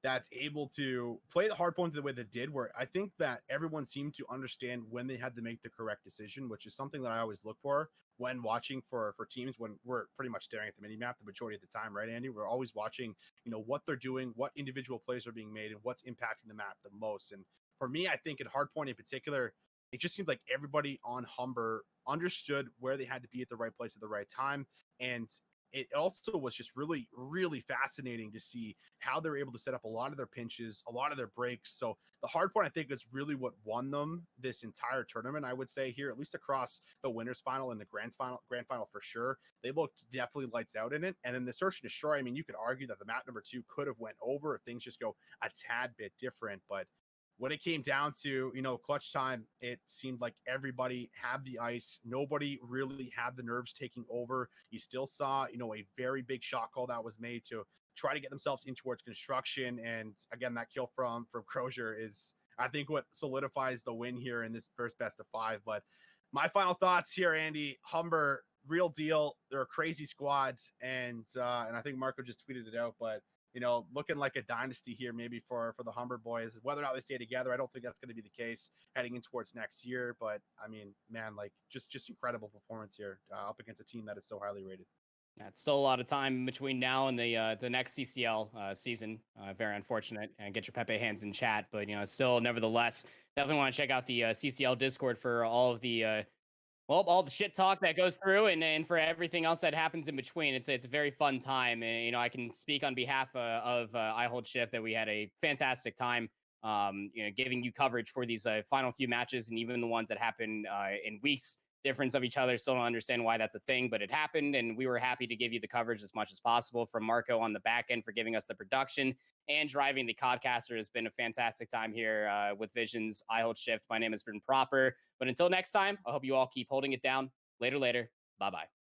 that's able to play the hard point the way they did, where I think that everyone seemed to understand when they had to make the correct decision, which is something that I always look for when watching for teams, when we're pretty much staring at the mini map the majority of the time, right, Andy? We're always watching, what they're doing, what individual plays are being made, and what's impacting the map the most. And for me, I think in hardpoint in particular, it just seemed like everybody on Humber understood where they had to be at the right place at the right time. And it also was just really, really fascinating to see how they're able to set up a lot of their pinches, a lot of their breaks. So the hard point, I think, is really what won them this entire tournament, I would say here, at least across the winners final and the grand final for sure. They looked definitely lights out in it. And then the search and destroy, I mean, you could argue that the map number 2 could have went over if things just go a tad bit different. But when it came down to, clutch time, it seemed like everybody had the ice. Nobody really had the nerves taking over. You still saw, a very big shot call that was made to try to get themselves in towards construction. And again, that kill from Crozier is, I think, what solidifies the win here in this first best of 5. But my final thoughts here, Andy, Humber, real deal. They're a crazy squad. And I think Marco just tweeted it out, but looking like a dynasty here, maybe for the Humber boys. Whether or not they stay together, I don't think that's going to be the case heading in towards next year. But I mean, man, like just incredible performance here up against a team that is so highly rated. Yeah, it's still a lot of time between now and the next CCL season. Very unfortunate. And get your Pepe hands in chat, but still, nevertheless, definitely want to check out the CCL Discord for all of the all the shit talk that goes through, and for everything else that happens in between. It's a very fun time, and I can speak on behalf of I Hold Shift that we had a fantastic time. Giving you coverage for these final few matches, and even the ones that happen in weeks difference of each other. Still don't understand why that's a thing, but it happened, and we were happy to give you the coverage as much as possible. From Marco on the back end for giving us the production and driving the Codcaster has been a fantastic time here with Visions. I Hold Shift. My name has been Proper, but until next time, I hope you all keep holding it down. Later. Bye-bye.